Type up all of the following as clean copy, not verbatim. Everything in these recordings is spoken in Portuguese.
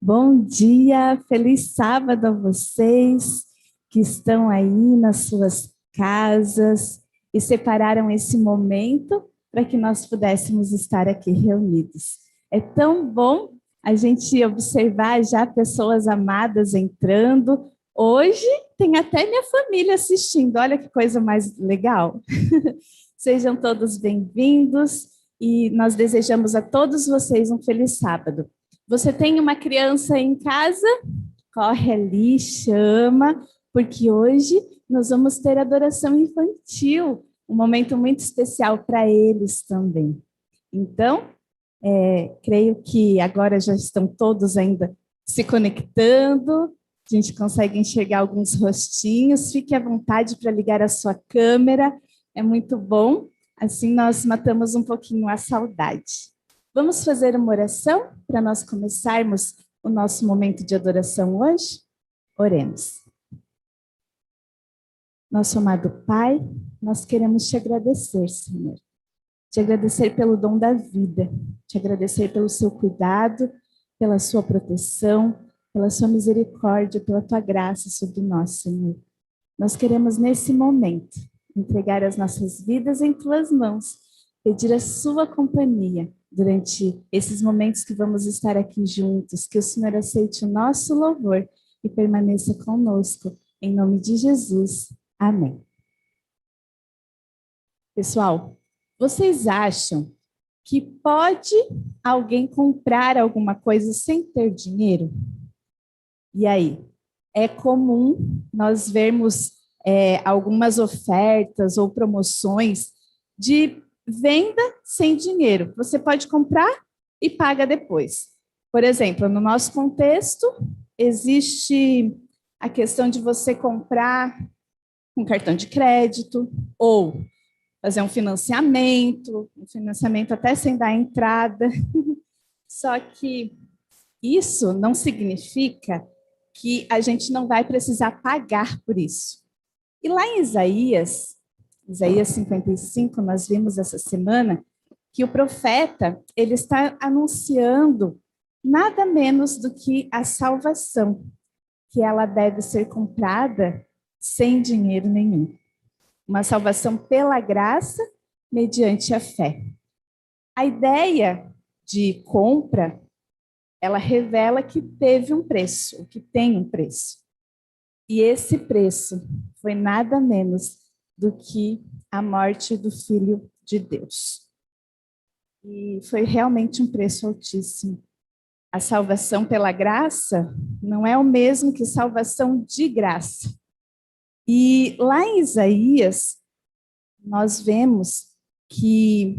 Bom dia, feliz sábado a vocês que estão aí nas suas casas e separaram esse momento para que nós pudéssemos estar aqui reunidos. É tão bom a gente observar já pessoas amadas entrando. Hoje tem até minha família assistindo, olha que coisa mais legal. Sejam todos bem-vindos e nós desejamos a todos vocês um feliz sábado. Você tem uma criança em casa? Corre ali, chama, porque hoje nós vamos ter adoração infantil, um momento muito especial para eles também. Então, creio que agora já estão todos ainda se conectando, a gente consegue enxergar alguns rostinhos, fique à vontade para ligar a sua câmera, é muito bom, assim nós matamos um pouquinho a saudade. Vamos fazer uma oração para nós começarmos o nosso momento de adoração hoje? Oremos. Nosso amado Pai, nós queremos te agradecer, Senhor. Te agradecer pelo dom da vida, te agradecer pelo seu cuidado, pela sua proteção, pela sua misericórdia, pela tua graça sobre nós, Senhor. Nós queremos, nesse momento, entregar as nossas vidas em tuas mãos, pedir a sua companhia durante esses momentos que vamos estar aqui juntos, que o Senhor aceite o nosso louvor e permaneça conosco, em nome de Jesus. Amém. Pessoal, vocês acham que pode alguém comprar alguma coisa sem ter dinheiro? E aí? É comum nós vermos algumas ofertas ou promoções de venda sem dinheiro. Você pode comprar e paga depois. Por exemplo, no nosso contexto, existe a questão de você comprar um cartão de crédito ou fazer um financiamento até sem dar entrada. Só que isso não significa que a gente não vai precisar pagar por isso. E lá em Isaías 55, nós vimos essa semana que o profeta, ele está anunciando nada menos do que a salvação, que ela deve ser comprada sem dinheiro nenhum. Uma salvação pela graça, mediante a fé. A ideia de compra, ela revela que teve um preço, que tem um preço. E esse preço foi nada menos do que a morte do Filho de Deus. E foi realmente um preço altíssimo. A salvação pela graça não é o mesmo que salvação de graça. E lá em Isaías, nós vemos que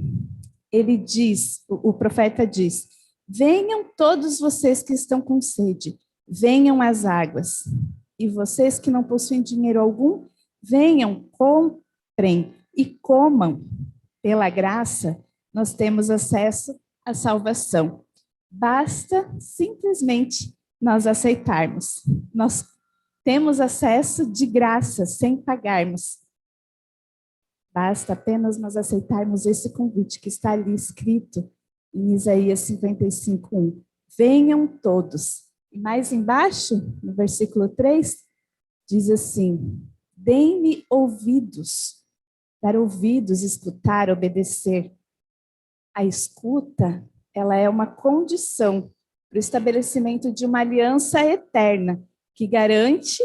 ele diz, o profeta diz, venham todos vocês que estão com sede, venham às águas. E vocês que não possuem dinheiro algum, venham, comprem e comam. Pela graça, nós temos acesso à salvação. Basta simplesmente nós aceitarmos. Nós temos acesso de graça, sem pagarmos. Basta apenas nós aceitarmos esse convite que está ali escrito em Isaías 55:1. Venham todos. E mais embaixo, no versículo 3, diz assim, deem-me ouvidos. Dar ouvidos, escutar, obedecer. A escuta, ela é uma condição para o estabelecimento de uma aliança eterna, que garante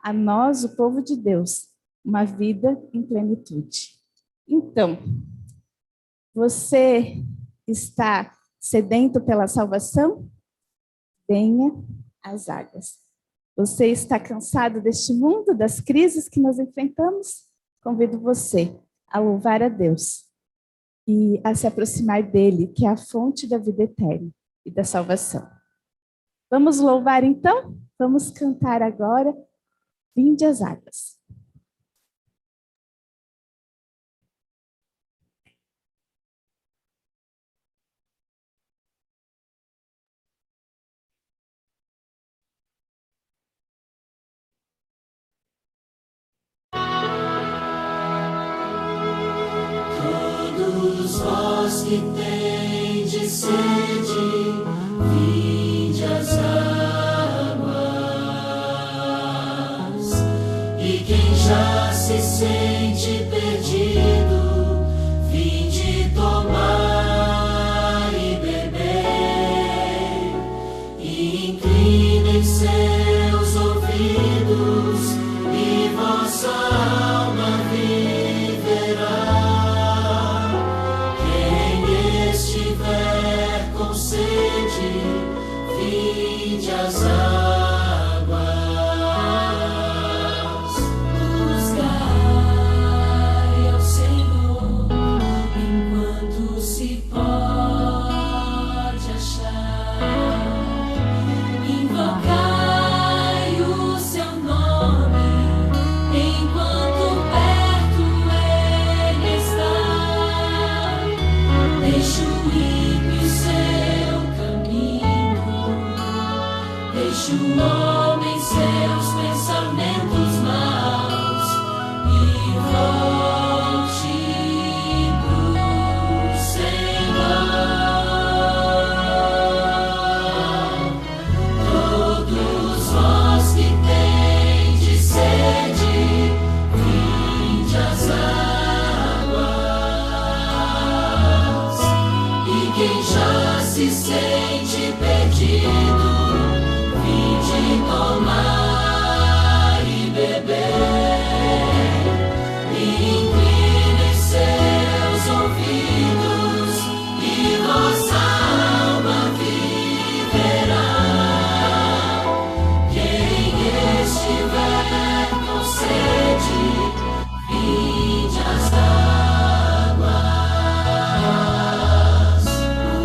a nós, o povo de Deus, uma vida em plenitude. Então, você está sedento pela salvação? Venha às águas. Você está cansado deste mundo, das crises que nós enfrentamos? Convido você a louvar a Deus e a se aproximar dele, que é a fonte da vida eterna e da salvação. Vamos louvar então? Vamos cantar agora, Vinde às águas. Todos vós que tendes sede, vinde às águas. E quem já se sente perdido, vinde tomar e beber. E inclinem seus ouvidos, e vossa alma viverá. Estiver com sede, vinde às águas. Buscai ao Senhor enquanto se pode achar. Invocai o seu nome enquanto perto ele está. Deixe o ímpio seu caminho, deixe o homem seus pensamentos maus e volte pro Senhor. Todos vós que tendes sede, vinde às águas. Quem já se sente perdido, vinde tomar e beber. E incline seus ouvidos, e vossa alma viverá. Quem estiver com sede, vinde às águas.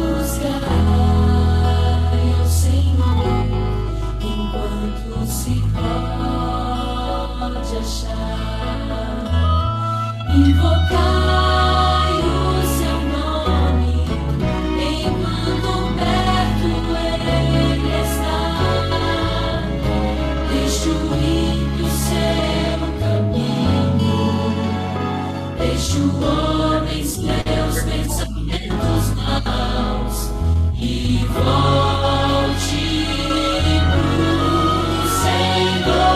Buscai ao Senhor enquanto se pode achar. Invocai o seu nome enquanto perto ele está. Deixe o ímpio seu caminho, deixe o homem seus pensamentos maus e volte pro Senhor.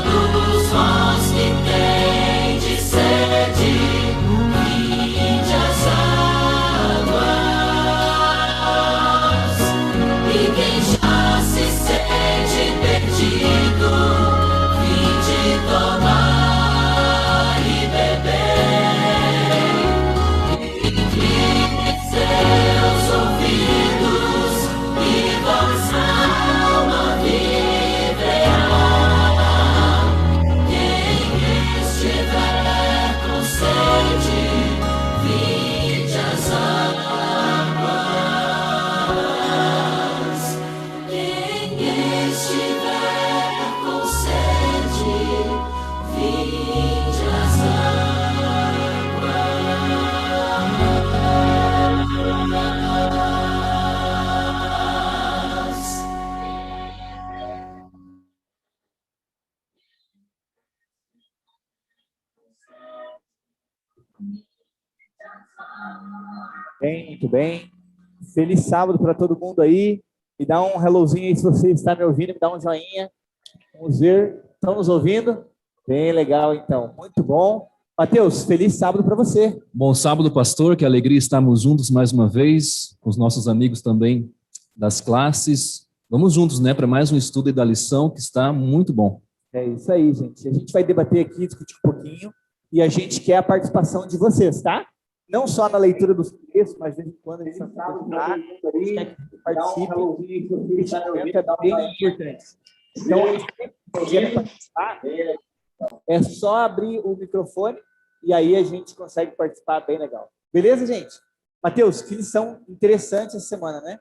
Todos vós que tendes sede, vinde às águas. E quem já se sente perdido, vinde tomar e beber. Incline seus ouvidos, e vossa alma viverá. Quem estiver com sede, vinde às águas. Quem estiver com sede, vinde às águas. Bem, muito bem. Feliz sábado para todo mundo aí. Me dá um hellozinho aí se você está me ouvindo, me dá um joinha. Vamos ver. Estão nos ouvindo? Bem legal, então. Muito bom. Mateus, feliz sábado para você. Bom sábado, pastor. Que alegria estarmos juntos mais uma vez, com os nossos amigos também das classes. Vamos juntos, né, para mais um estudo da lição que está muito bom. É isso aí, gente. A gente vai debater aqui, discutir um pouquinho, e a gente quer a participação de vocês, tá? Não só na leitura dos textos, mas de vez em quando a gente vai participar, a gente quer que você participe, esse momento é bem importante. Então, a gente quer participar, é só abrir o microfone e aí a gente consegue participar bem legal. Beleza, gente? Mateus, que lição interessante essa semana, né?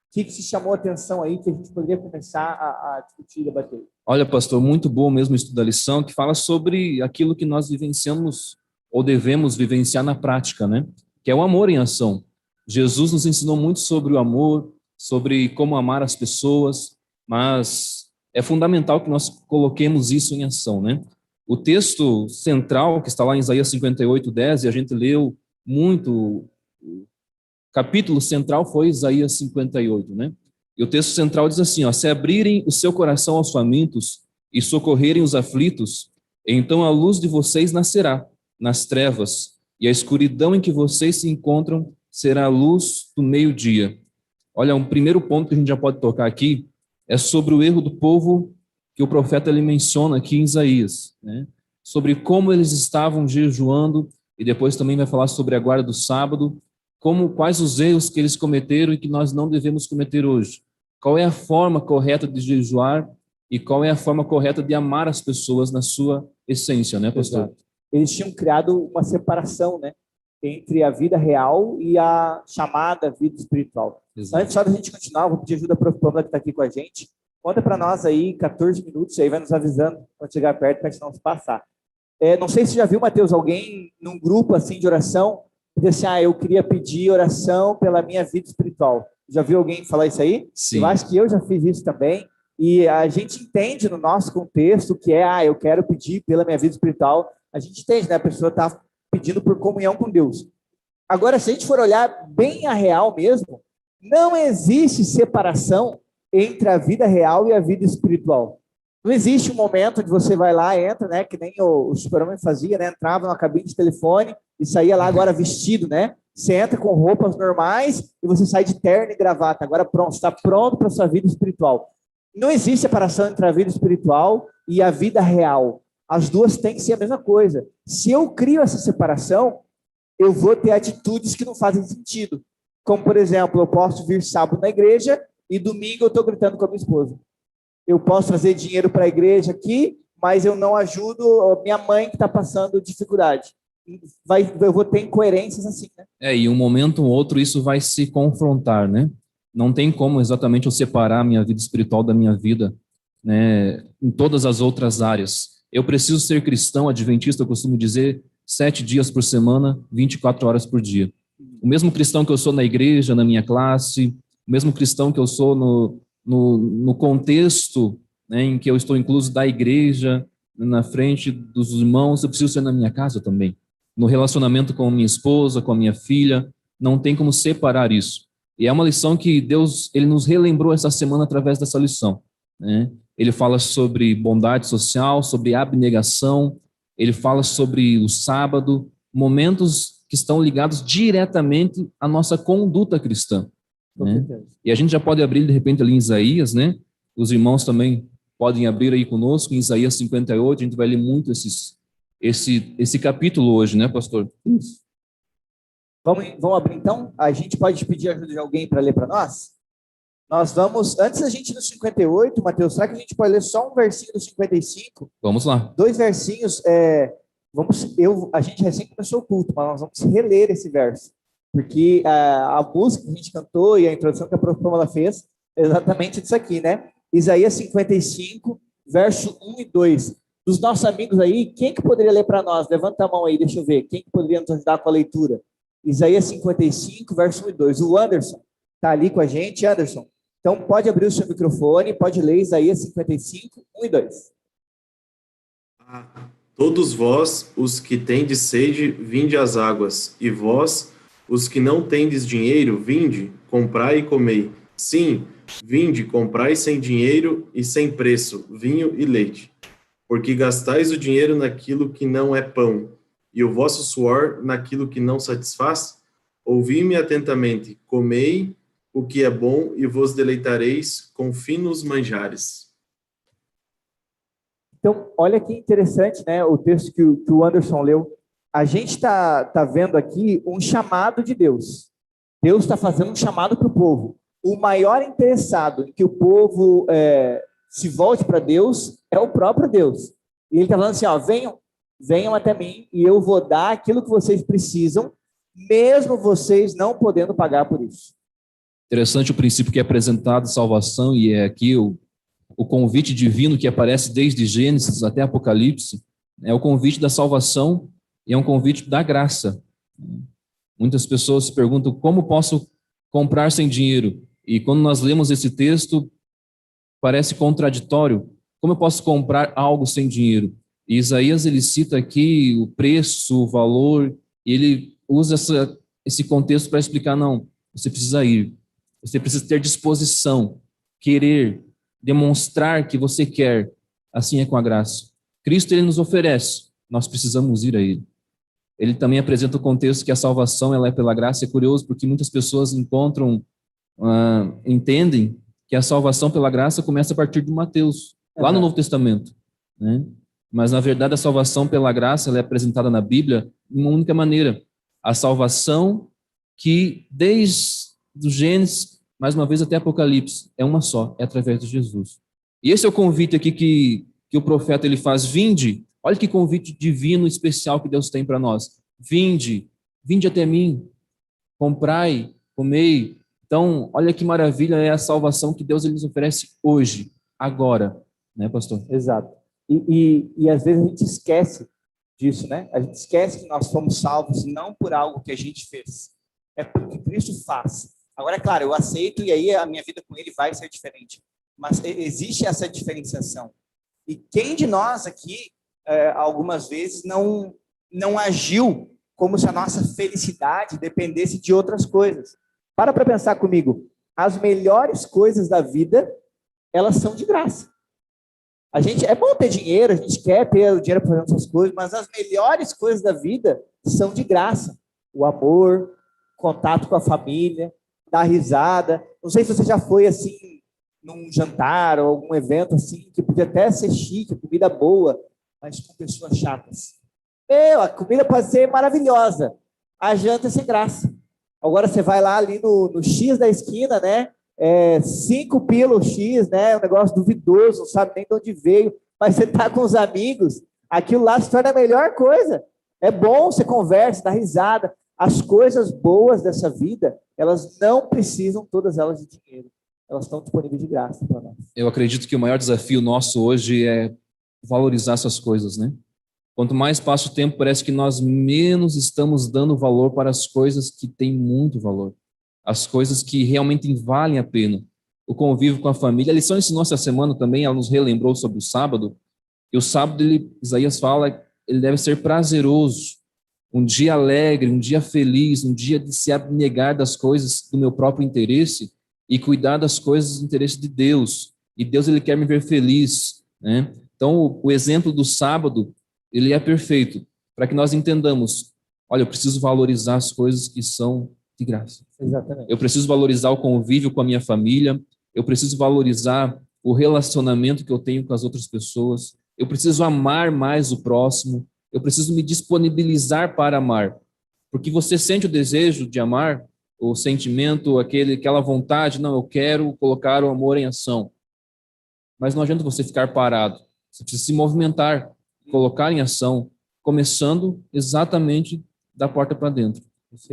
O que se chamou a atenção aí que a gente poderia começar a discutir e debater? Olha, pastor, muito bom mesmo o estudo da lição, que fala sobre aquilo que nós vivenciamos ou devemos vivenciar na prática, né? Que é o amor em ação. Jesus nos ensinou muito sobre o amor, sobre como amar as pessoas, mas é fundamental que nós coloquemos isso em ação, né? O texto central, que está lá em Isaías 58:10, e a gente leu muito, o capítulo central foi Isaías 58, né? E o texto central diz assim, ó, se abrirem o seu coração aos famintos e socorrerem os aflitos, então a luz de vocês nascerá nas trevas, e a escuridão em que vocês se encontram será a luz do meio-dia. Olha, um primeiro ponto que a gente já pode tocar aqui é sobre o erro do povo que o profeta ele menciona aqui em Isaías, né? Sobre como eles estavam jejuando, e depois também vai falar sobre a guarda do sábado, quais os erros que eles cometeram e que nós não devemos cometer hoje. Qual é a forma correta de jejuar e qual é a forma correta de amar as pessoas na sua essência, né, pastor? Exato. Eles tinham criado uma separação, né, entre a vida real e a chamada vida espiritual. Exato. Antes só da gente continuar, vou pedir ajuda para o Pamela que está aqui com a gente. Conta para nós aí 14 minutos, aí vai nos avisando quando chegar perto para a gente não se passar. Não sei se você já viu, Mateus, alguém num grupo assim de oração, dizer assim, eu queria pedir oração pela minha vida espiritual. Já viu alguém falar isso aí? Sim. Eu acho que eu já fiz isso também. E a gente entende no nosso contexto que eu quero pedir pela minha vida espiritual. A gente entende, né? A pessoa está pedindo por comunhão com Deus. Agora, se a gente for olhar bem a real mesmo, não existe separação entre a vida real e a vida espiritual. Não existe um momento onde você vai lá, entra, né? Que nem o Super-Homem fazia, né? Entrava numa cabine de telefone e saía lá agora vestido, né? Você entra com roupas normais e você sai de terno e gravata. Agora pronto, está pronto para a sua vida espiritual. Não existe separação entre a vida espiritual e a vida real. As duas têm que ser a mesma coisa. Se eu crio essa separação, eu vou ter atitudes que não fazem sentido. Como, por exemplo, eu posso vir sábado na igreja e domingo eu estou gritando com a minha esposa. Eu posso trazer dinheiro para a igreja aqui, mas eu não ajudo a minha mãe que está passando dificuldade. Eu vou ter incoerências assim, né? E um momento ou outro isso vai se confrontar, né? Não tem como exatamente eu separar a minha vida espiritual da minha vida, né, em todas as outras áreas. Eu preciso ser cristão, adventista, eu costumo dizer, 7 dias por semana, 24 horas por dia. O mesmo cristão que eu sou na igreja, na minha classe, o mesmo cristão que eu sou no contexto, né, em que eu estou incluso da igreja, na frente dos irmãos, eu preciso ser na minha casa também. No relacionamento com a minha esposa, com a minha filha, não tem como separar isso. E é uma lição que Deus ele nos relembrou essa semana através dessa lição, né? Ele fala sobre bondade social, sobre abnegação, ele fala sobre o sábado, momentos que estão ligados diretamente à nossa conduta cristã, né? E a gente já pode abrir, de repente, ali em Isaías, né? Os irmãos também podem abrir aí conosco, em Isaías 58, a gente vai ler muito esse capítulo hoje, né, pastor? Isso. Vamos abrir então? A gente pode pedir ajuda de alguém para ler para nós? Nós vamos, antes da gente ir no 58, Mateus, será que a gente pode ler só um versinho do 55? Vamos lá. 2 versinhos, a gente recém começou o culto, mas nós vamos reler esse verso, porque a música que a gente cantou e a introdução que a professora Pamela fez, é exatamente isso aqui, né? Isaías 55, verso 1 e 2. Dos nossos amigos aí, quem que poderia ler para nós? Levanta a mão aí, deixa eu ver. Quem que poderia nos ajudar com a leitura? Isaías 55, verso 1 e 2. O Anderson está ali com a gente. Anderson, então pode abrir o seu microfone, pode ler Isaías 55, 1 e 2. Todos vós, os que tendes sede, vinde às águas, e vós, os que não tendes dinheiro, vinde, comprai e comei. Sim, vinde, comprai sem dinheiro e sem preço, vinho e leite. Porque gastais o dinheiro naquilo que não é pão, e o vosso suor naquilo que não satisfaz? Ouvi-me atentamente, comei o que é bom e vos deleitareis com finos manjares. Então, olha que interessante, né, o texto que o Anderson leu. A gente está vendo aqui um chamado de Deus. Deus está fazendo um chamado para o povo. O maior interessado em que o povo se volte para Deus é o próprio Deus. E ele está falando assim, ó, venham até mim e eu vou dar aquilo que vocês precisam, mesmo vocês não podendo pagar por isso. Interessante o princípio que é apresentado, salvação, e é aqui o convite divino que aparece desde Gênesis até Apocalipse, é o convite da salvação e é um convite da graça. Muitas pessoas se perguntam como posso comprar sem dinheiro? E quando nós lemos esse texto, parece contraditório. Como eu posso comprar algo sem dinheiro? E Isaías, ele cita aqui o preço, o valor, e ele usa esse contexto para explicar, não, você precisa ir, você precisa ter disposição, querer, demonstrar que você quer. Assim é com a graça. Cristo, ele nos oferece, nós precisamos ir a ele. Ele também apresenta o contexto que a salvação ela é pela graça. É curioso porque muitas pessoas entendem que a salvação pela graça começa a partir de Mateus, lá no Novo Testamento, né? Mas, na verdade, a salvação pela graça ela é apresentada na Bíblia de uma única maneira. A salvação que, desde o Gênesis, mais uma vez até Apocalipse, é uma só, é através de Jesus. E esse é o convite aqui que o profeta ele faz, vinde. Olha que convite divino especial que Deus tem para nós. Vinde até mim, comprai, comei. Então, olha que maravilha é a salvação que Deus ele nos oferece hoje, agora, né, pastor? Exato. E às vezes a gente esquece disso, né? A gente esquece que nós fomos salvos não por algo que a gente fez, é porque Cristo faz. Agora, é claro, eu aceito e aí a minha vida com ele vai ser diferente. Mas existe essa diferenciação. E quem de nós aqui, algumas vezes, não agiu como se a nossa felicidade dependesse de outras coisas? Para pensar comigo. As melhores coisas da vida, elas são de graça. É bom ter dinheiro, a gente quer ter o dinheiro para fazer essas coisas, mas as melhores coisas da vida são de graça. O amor, contato com a família, dar risada. Não sei se você já foi assim, num jantar ou algum evento assim, que podia até ser chique, comida boa, mas com pessoas chatas. A comida pode ser maravilhosa, a janta é sem graça. Agora você vai lá ali no X da esquina, né? 5 pila o X, né? Um negócio duvidoso, não sabe nem de onde veio, mas você tá com os amigos, aquilo lá se torna a melhor coisa. É bom, você conversa, dá risada. As coisas boas dessa vida, elas não precisam todas elas de dinheiro. Elas estão disponíveis de graça para nós. Eu acredito que o maior desafio nosso hoje é valorizar essas coisas, né? Quanto mais passa o tempo, parece que nós menos estamos dando valor para as coisas que têm muito valor. As coisas que realmente valem a pena. O convívio com a família. A lição ensinou essa semana também, ela nos relembrou sobre o sábado. E o sábado, Isaías fala, ele deve ser prazeroso. Um dia alegre, um dia feliz, um dia de se abnegar das coisas do meu próprio interesse e cuidar das coisas do interesse de Deus. E Deus, ele quer me ver feliz, né? Então, o exemplo do sábado, ele é perfeito, para que nós entendamos, olha, eu preciso valorizar as coisas que são de graça. Exatamente. Eu preciso valorizar o convívio com a minha família, eu preciso valorizar o relacionamento que eu tenho com as outras pessoas, eu preciso amar mais o próximo, eu preciso me disponibilizar para amar, porque você sente o desejo de amar, o sentimento, aquela vontade, não, eu quero colocar o amor em ação, mas não adianta você ficar parado, você precisa se movimentar, colocar em ação, começando exatamente da porta para dentro,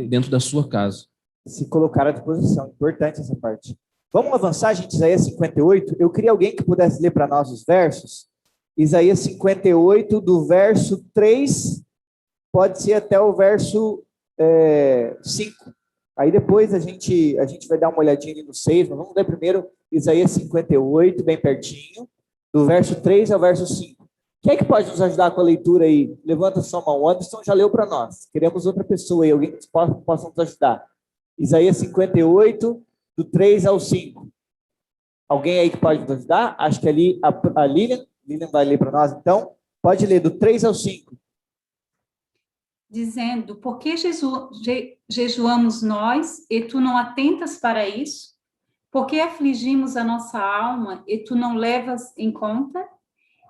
dentro da sua casa. Se colocar à disposição, importante essa parte. Vamos avançar, gente, Isaías 58. Eu queria alguém que pudesse ler para nós os versos. Isaías 58, do verso 3, pode ser até o verso 5. Aí depois a gente vai dar uma olhadinha ali no 6, mas vamos ler primeiro Isaías 58, bem pertinho, do verso 3 ao verso 5. Quem é que pode nos ajudar com a leitura aí? Levanta sua mão. O Anderson já leu para nós. Queremos outra pessoa aí, alguém que possa nos ajudar. Isaías 58, do 3 ao 5. Alguém aí que pode nos ajudar? Acho que ali a Lilian vai ler para nós, então. Pode ler do 3 ao 5. Dizendo, por que jejuamos nós e tu não atentas para isso? Por que afligimos a nossa alma e tu não levas em conta?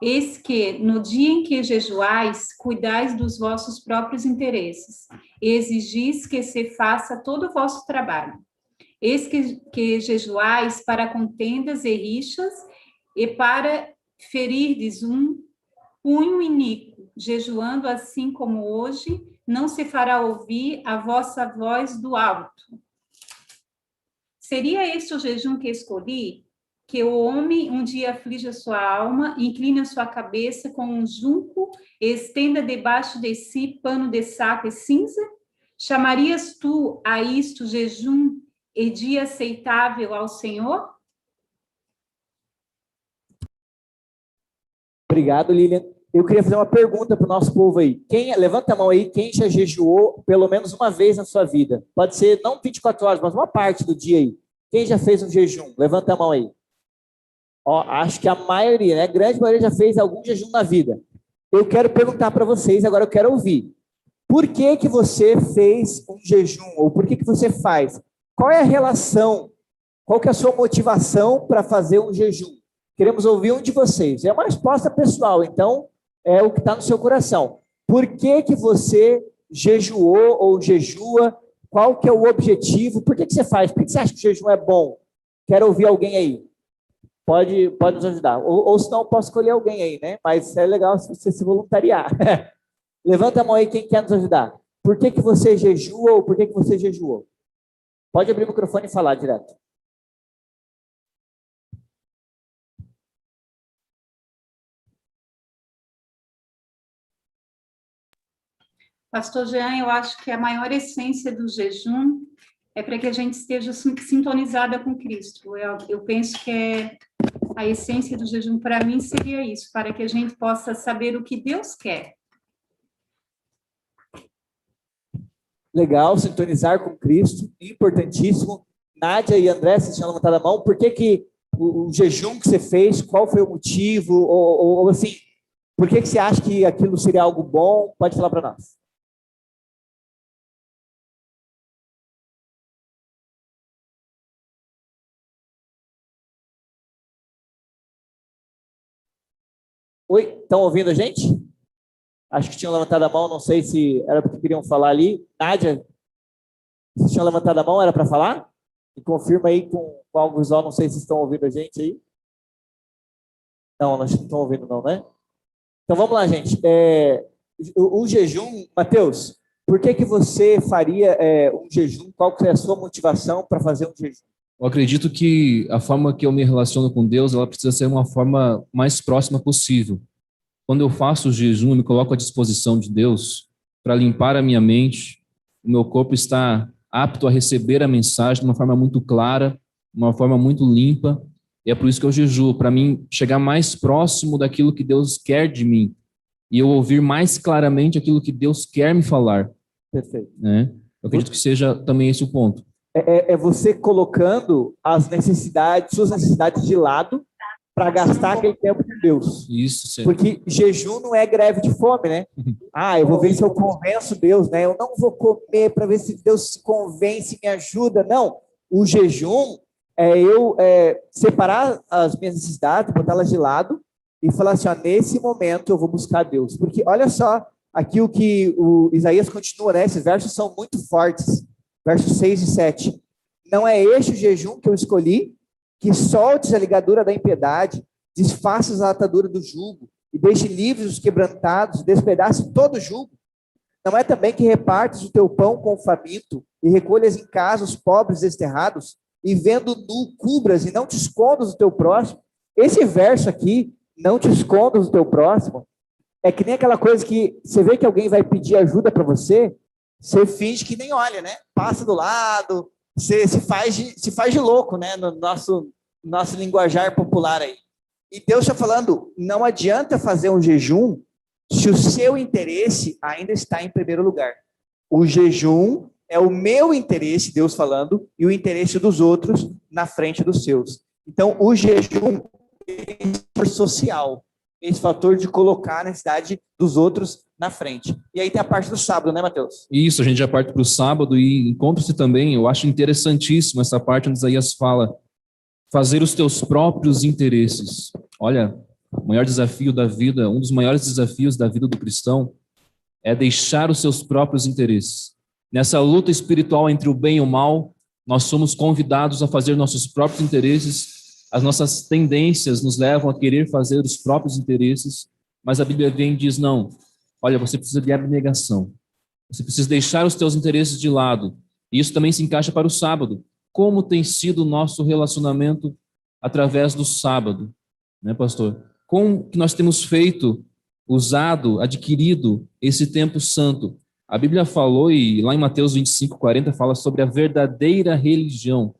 Eis que, no dia em que jejuais, cuidais dos vossos próprios interesses, e exigis que se faça todo o vosso trabalho. Eis que jejuais para contendas e rixas, e para ferirdes um punho iníquo, jejuando assim como hoje, não se fará ouvir a vossa voz do alto. Seria este o jejum que escolhi? Que o homem um dia aflige a sua alma, incline a sua cabeça com um junco e estenda debaixo de si pano de saco e cinza? Chamarias tu a isto jejum e dia aceitável ao Senhor? Obrigado, Lilian. Eu queria fazer uma pergunta para o nosso povo aí. Levanta a mão aí, quem já jejuou pelo menos uma vez na sua vida? Pode ser não 24 horas, mas uma parte do dia aí. Quem já fez um jejum? Levanta a mão aí. Ó, acho que a maioria, né? A grande maioria já fez algum jejum na vida. Eu quero perguntar para vocês, agora eu quero ouvir. Por que que você fez um jejum? Ou por que que você faz? Qual é a relação? Qual que é a sua motivação para fazer um jejum? Queremos ouvir um de vocês. É uma resposta pessoal, então é o que está no seu coração. Por que que você jejuou ou jejua? Qual que é o objetivo? Por que que você faz? Por que você acha que o jejum é bom? Quero ouvir alguém aí. Pode nos ajudar. Ou senão eu posso escolher alguém aí, né? Mas é legal se você se voluntariar. Levanta a mão aí quem quer nos ajudar. Por que que você jejua ou por que que você jejuou? Pode abrir o microfone e falar direto. Pastor Jean, eu acho que a maior essência do jejum é para que a gente esteja sintonizada com Cristo. Eu penso que a essência do jejum para mim seria isso, para que a gente possa saber o que Deus quer. Legal, sintonizar com Cristo, importantíssimo. Nádia e André, vocês tinham levantado a mão. Por que que o jejum que você fez, qual foi o motivo? Ou assim, por que que você acha que aquilo seria algo bom? Pode falar para nós. Oi, estão ouvindo a gente? Acho que tinham levantado a mão, não sei se era porque queriam falar ali. Nádia, vocês tinham levantado a mão, era para falar? E confirma aí com algo visual, não sei se estão ouvindo a gente aí. Não, não estão ouvindo não, né? Então vamos lá, gente. O jejum, Mateus, por que que você faria um jejum? Qual que é a sua motivação para fazer um jejum? Eu acredito que a forma que eu me relaciono com Deus, ela precisa ser uma forma mais próxima possível. Quando eu faço o jejum, eu me coloco à disposição de Deus para limpar a minha mente. O meu corpo está apto a receber a mensagem de uma forma muito clara, uma forma muito limpa. E é por isso que eu jejuo, para mim chegar mais próximo daquilo que Deus quer de mim. E eu ouvir mais claramente aquilo que Deus quer me falar. Perfeito. Né? Eu acredito que seja também esse o ponto. É você colocando as necessidades, suas necessidades de lado para gastar aquele tempo com Deus. Isso, sim. Porque jejum não é greve de fome, né? Eu vou ver se eu convenço Deus, né? Eu não vou comer para ver se Deus se convence, me ajuda. Não. O jejum é eu separar as minhas necessidades, botá-las de lado e falar assim, nesse momento eu vou buscar Deus. Porque olha só, aqui o que o Isaías continua, né? Esses versos são muito fortes. Versos 6 e 7. Não é este o jejum que eu escolhi, que soltes a ligadura da impiedade, desfaças a atadura do jugo, e deixe livres os quebrantados, despedace todo o jugo. Não é também que repartes o teu pão com o faminto, e recolhas em casa os pobres desterrados, e vendo nu cubras, e não te escondas do teu próximo? Esse verso aqui, não te escondas do teu próximo, é que nem aquela coisa que você vê que alguém vai pedir ajuda para você, você finge que nem olha, né? Passa do lado, você se faz de louco, né? No nosso linguajar popular aí. E Deus está falando, não adianta fazer um jejum se o seu interesse ainda está em primeiro lugar. O jejum é o meu interesse, Deus falando, e o interesse dos outros na frente dos seus. Então, o jejum é um fator social, esse fator de colocar a necessidade dos outros na frente. E aí tem a parte do sábado, né, Mateus? Isso, a gente já parte para o sábado e encontra-se também, eu acho interessantíssimo essa parte onde Isaías fala fazer os teus próprios interesses. Olha, o maior desafio da vida, um dos maiores desafios da vida do cristão é deixar os seus próprios interesses. Nessa luta espiritual entre o bem e o mal, nós somos convidados a fazer nossos próprios interesses. As nossas tendências nos levam a querer fazer os próprios interesses, mas a Bíblia vem e diz, não, olha, você precisa de abnegação. Você precisa deixar os teus interesses de lado. E isso também se encaixa para o sábado. Como tem sido o nosso relacionamento através do sábado, né, pastor? Como que nós temos feito, usado, adquirido esse tempo santo? A Bíblia falou, e lá em Mateus 25:40 fala sobre a verdadeira religião.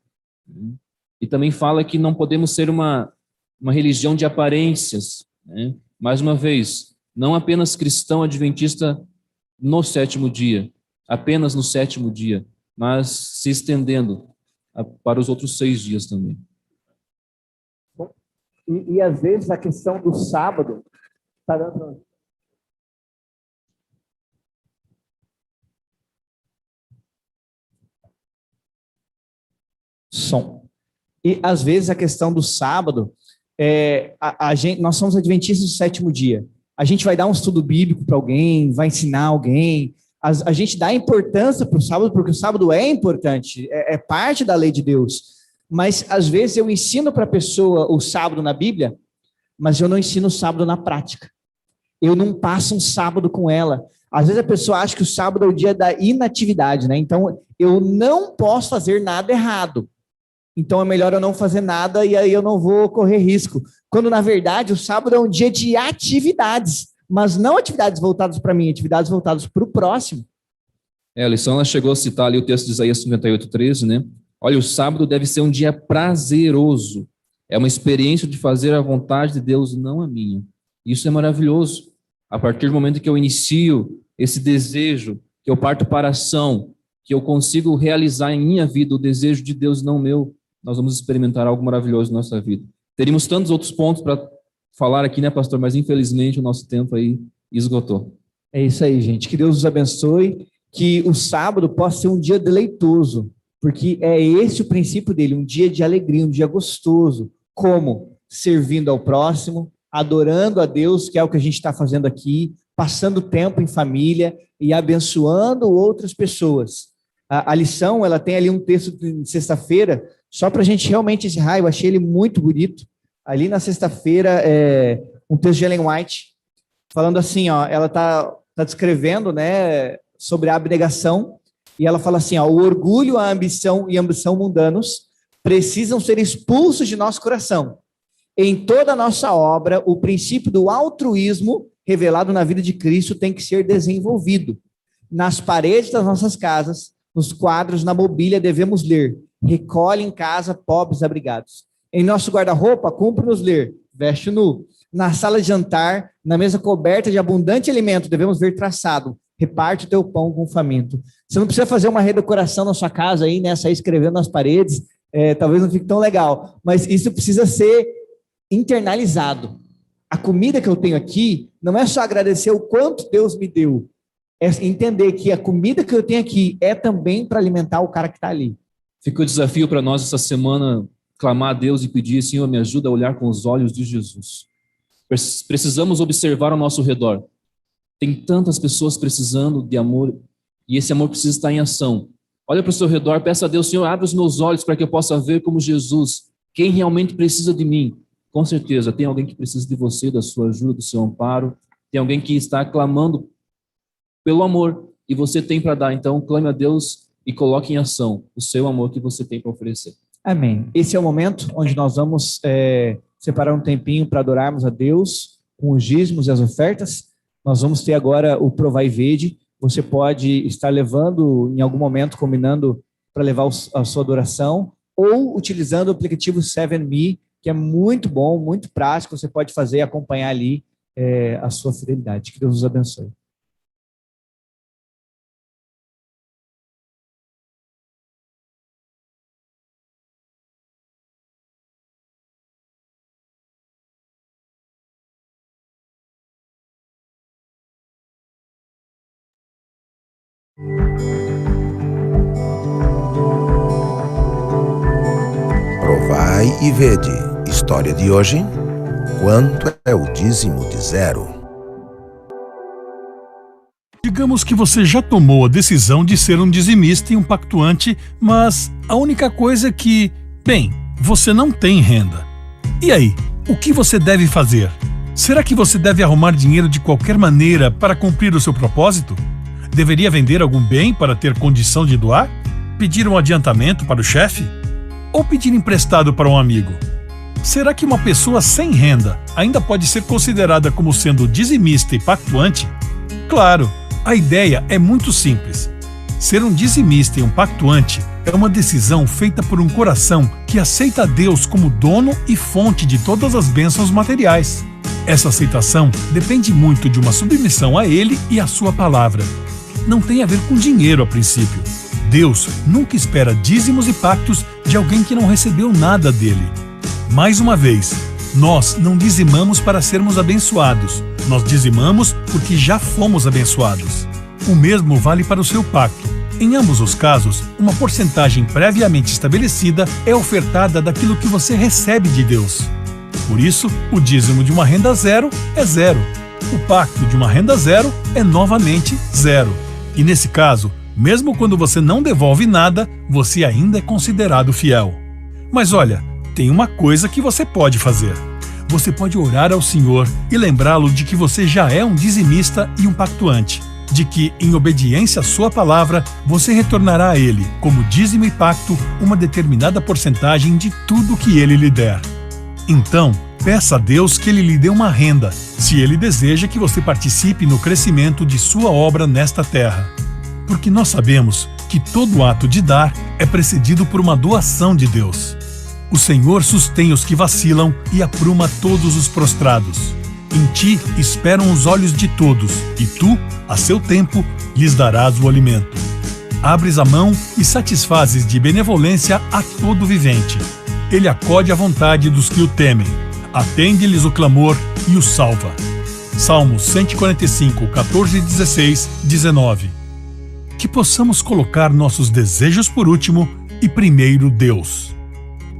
E também fala que não podemos ser uma religião de aparências, né? Mais uma vez, não apenas cristão adventista no sétimo dia, apenas no sétimo dia, mas se estendendo para os outros 6 dias também. E às vezes a questão do sábado está dando... Som. E às vezes a questão do sábado, nós somos adventistas do sétimo dia. A gente vai dar um estudo bíblico para alguém, vai ensinar alguém. A gente dá importância para o sábado, porque o sábado é importante, é parte da lei de Deus. Mas às vezes eu ensino para a pessoa o sábado na Bíblia, mas eu não ensino o sábado na prática. Eu não passo um sábado com ela. Às vezes a pessoa acha que o sábado é o dia da inatividade, né? Então eu não posso fazer nada errado. Então é melhor eu não fazer nada e aí eu não vou correr risco. Quando, na verdade, o sábado é um dia de atividades, mas não atividades voltadas para mim, atividades voltadas para o próximo. A lição ela chegou a citar ali o texto de Isaías 58:13, né? Olha, o sábado deve ser um dia prazeroso. É uma experiência de fazer a vontade de Deus, não a minha. Isso é maravilhoso. A partir do momento que eu inicio esse desejo, que eu parto para a ação, que eu consigo realizar em minha vida o desejo de Deus, não meu, nós vamos experimentar algo maravilhoso na nossa vida. Teríamos tantos outros pontos para falar aqui, né, pastor? Mas infelizmente o nosso tempo aí esgotou. É isso aí, gente. Que Deus nos abençoe, que o sábado possa ser um dia deleitoso, porque é esse o princípio dele, um dia de alegria, um dia gostoso. Como? Servindo ao próximo, adorando a Deus, que é o que a gente está fazendo aqui, passando tempo em família e abençoando outras pessoas. A lição, ela tem ali um texto de sexta-feira, só para a gente realmente encerrar, eu achei ele muito bonito. Ali na sexta-feira, um texto de Ellen White, falando assim, ó, ela tá descrevendo, né, sobre a abnegação, e ela fala assim, ó, o orgulho, a ambição e a ambição mundanos precisam ser expulsos de nosso coração. Em toda a nossa obra, o princípio do altruísmo revelado na vida de Cristo tem que ser desenvolvido. Nas paredes das nossas casas, nos quadros, na mobília, devemos ler: recolhe em casa pobres abrigados. Em nosso guarda-roupa, cumpre-nos ler: veste nu. Na sala de jantar, na mesa coberta de abundante alimento, devemos ver traçado: reparte o teu pão com o faminto. Você não precisa fazer uma redecoração na sua casa aí, né, sair escrevendo nas paredes, talvez não fique tão legal, mas isso precisa ser internalizado. A comida que eu tenho aqui não é só agradecer o quanto Deus me deu, é entender que a comida que eu tenho aqui é também para alimentar o cara que está ali. Fica o desafio para nós essa semana, clamar a Deus e pedir: Senhor, me ajuda a olhar com os olhos de Jesus. Precisamos observar ao nosso redor. Tem tantas pessoas precisando de amor, e esse amor precisa estar em ação. Olha para o seu redor, peça a Deus: Senhor, abre os meus olhos para que eu possa ver como Jesus, quem realmente precisa de mim. Com certeza, tem alguém que precisa de você, da sua ajuda, do seu amparo. Tem alguém que está clamando pelo amor, e você tem para dar. Então, clame a Deus e coloque em ação o seu amor que você tem para oferecer. Amém. Esse é o momento onde nós vamos separar um tempinho para adorarmos a Deus com os dízimos e as ofertas. Nós vamos ter agora o Provai e Vede. Você pode estar levando, em algum momento, combinando para levar a sua adoração, ou utilizando o aplicativo 7Me, que é muito bom, muito prático. Você pode fazer e acompanhar ali a sua fidelidade. Que Deus nos abençoe. Provai Vai e vede. História de hoje: quanto é o dízimo de zero? Digamos que você já tomou a decisão de ser um dizimista e um pactuante, mas a única coisa é que, bem, você não tem renda. E aí, o que você deve fazer? Será que você deve arrumar dinheiro de qualquer maneira para cumprir o seu propósito? Deveria vender algum bem para ter condição de doar? Pedir um adiantamento para o chefe? Ou pedir emprestado para um amigo? Será que uma pessoa sem renda ainda pode ser considerada como sendo dizimista e pactuante? Claro, a ideia é muito simples. Ser um dizimista e um pactuante é uma decisão feita por um coração que aceita a Deus como dono e fonte de todas as bênçãos materiais. Essa aceitação depende muito de uma submissão a Ele e à sua palavra. Não tem a ver com dinheiro a princípio. Deus nunca espera dízimos e pactos de alguém que não recebeu nada dele. Mais uma vez, nós não dizimamos para sermos abençoados. Nós dizimamos porque já fomos abençoados. O mesmo vale para o seu pacto. Em ambos os casos, uma porcentagem previamente estabelecida é ofertada daquilo que você recebe de Deus. Por isso, o dízimo de uma renda zero é zero. O pacto de uma renda zero é novamente zero. E nesse caso, mesmo quando você não devolve nada, você ainda é considerado fiel. Mas olha, tem uma coisa que você pode fazer. Você pode orar ao Senhor e lembrá-lo de que você já é um dizimista e um pactuante, de que, em obediência à sua palavra, você retornará a Ele, como dízimo e pacto, uma determinada porcentagem de tudo que Ele lhe der. Então, peça a Deus que Ele lhe dê uma renda, se Ele deseja que você participe no crescimento de sua obra nesta terra. Porque nós sabemos que todo ato de dar é precedido por uma doação de Deus. O Senhor sustém os que vacilam e apruma todos os prostrados. Em ti esperam os olhos de todos, e tu, a seu tempo, lhes darás o alimento. Abres a mão e satisfazes de benevolência a todo vivente. Ele acode à vontade dos que o temem, atende-lhes o clamor e os salva. Salmos 145, 14, 16, 19. Que possamos colocar nossos desejos por último e primeiro Deus.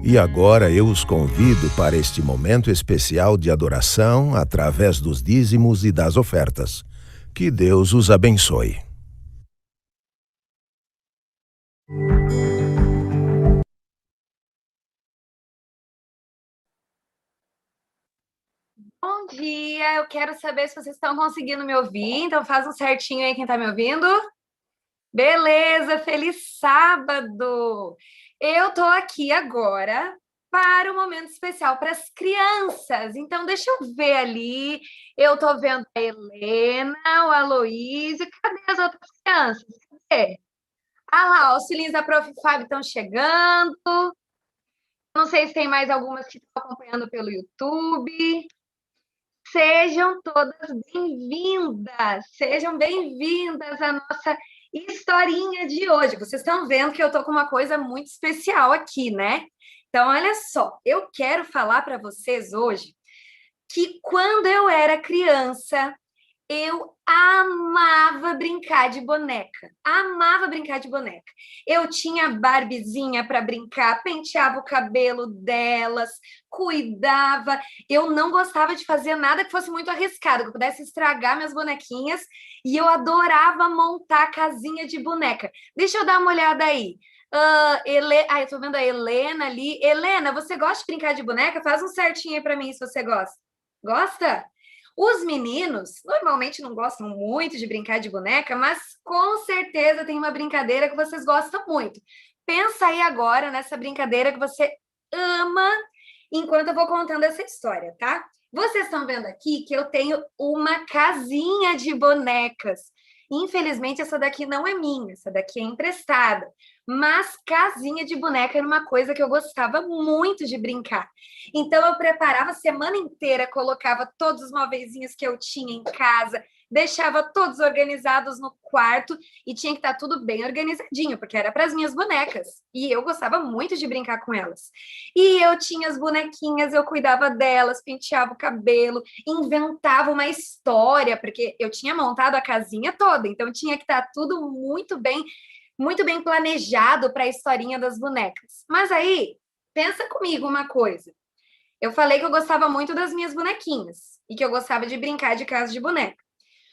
E agora eu os convido para este momento especial de adoração através dos dízimos e das ofertas. Que Deus os abençoe. Bom dia, eu quero saber se vocês estão conseguindo me ouvir, então faz um certinho aí quem está me ouvindo. Beleza, feliz sábado! Eu tô aqui agora para um momento especial para as crianças. Então, deixa eu ver ali. Eu tô vendo a Helena, o Aloísio. Cadê as outras crianças? Cadê? Ah lá, os filhinhos da Prof. Fábio estão chegando. Não sei se tem mais algumas que estão acompanhando pelo YouTube. Sejam todas bem-vindas. Sejam bem-vindas à nossa historinha de hoje. Vocês estão vendo que eu tô com uma coisa muito especial aqui, né? Então, olha só, eu quero falar para vocês hoje que quando eu era criança, eu amava brincar de boneca. Amava brincar de boneca. Eu tinha Barbiezinha para brincar, penteava o cabelo delas, cuidava. Eu não gostava de fazer nada que fosse muito arriscado, que eu pudesse estragar minhas bonequinhas. E eu adorava montar a casinha de boneca. Deixa eu dar uma olhada aí. Eu tô vendo a Helena ali. Helena, você gosta de brincar de boneca? Faz um certinho aí para mim se você gosta. Gosta? Os meninos normalmente não gostam muito de brincar de boneca, mas com certeza tem uma brincadeira que vocês gostam muito. Pensa aí agora nessa brincadeira que você ama, enquanto eu vou contando essa história, tá? Vocês estão vendo aqui que eu tenho uma casinha de bonecas. Infelizmente, essa daqui não é minha, essa daqui é emprestada. Mas casinha de boneca era uma coisa que eu gostava muito de brincar. Então, eu preparava a semana inteira, colocava todos os móveizinhos que eu tinha em casa, deixava todos organizados no quarto e tinha que estar tudo bem organizadinho, porque era para as minhas bonecas. E eu gostava muito de brincar com elas. E eu tinha as bonequinhas, eu cuidava delas, penteava o cabelo, inventava uma história, porque eu tinha montado a casinha toda, então tinha que estar tudo muito bem planejado para a historinha das bonecas. Mas aí pensa comigo uma coisa. Eu falei que eu gostava muito das minhas bonequinhas e que eu gostava de brincar de casa de boneca.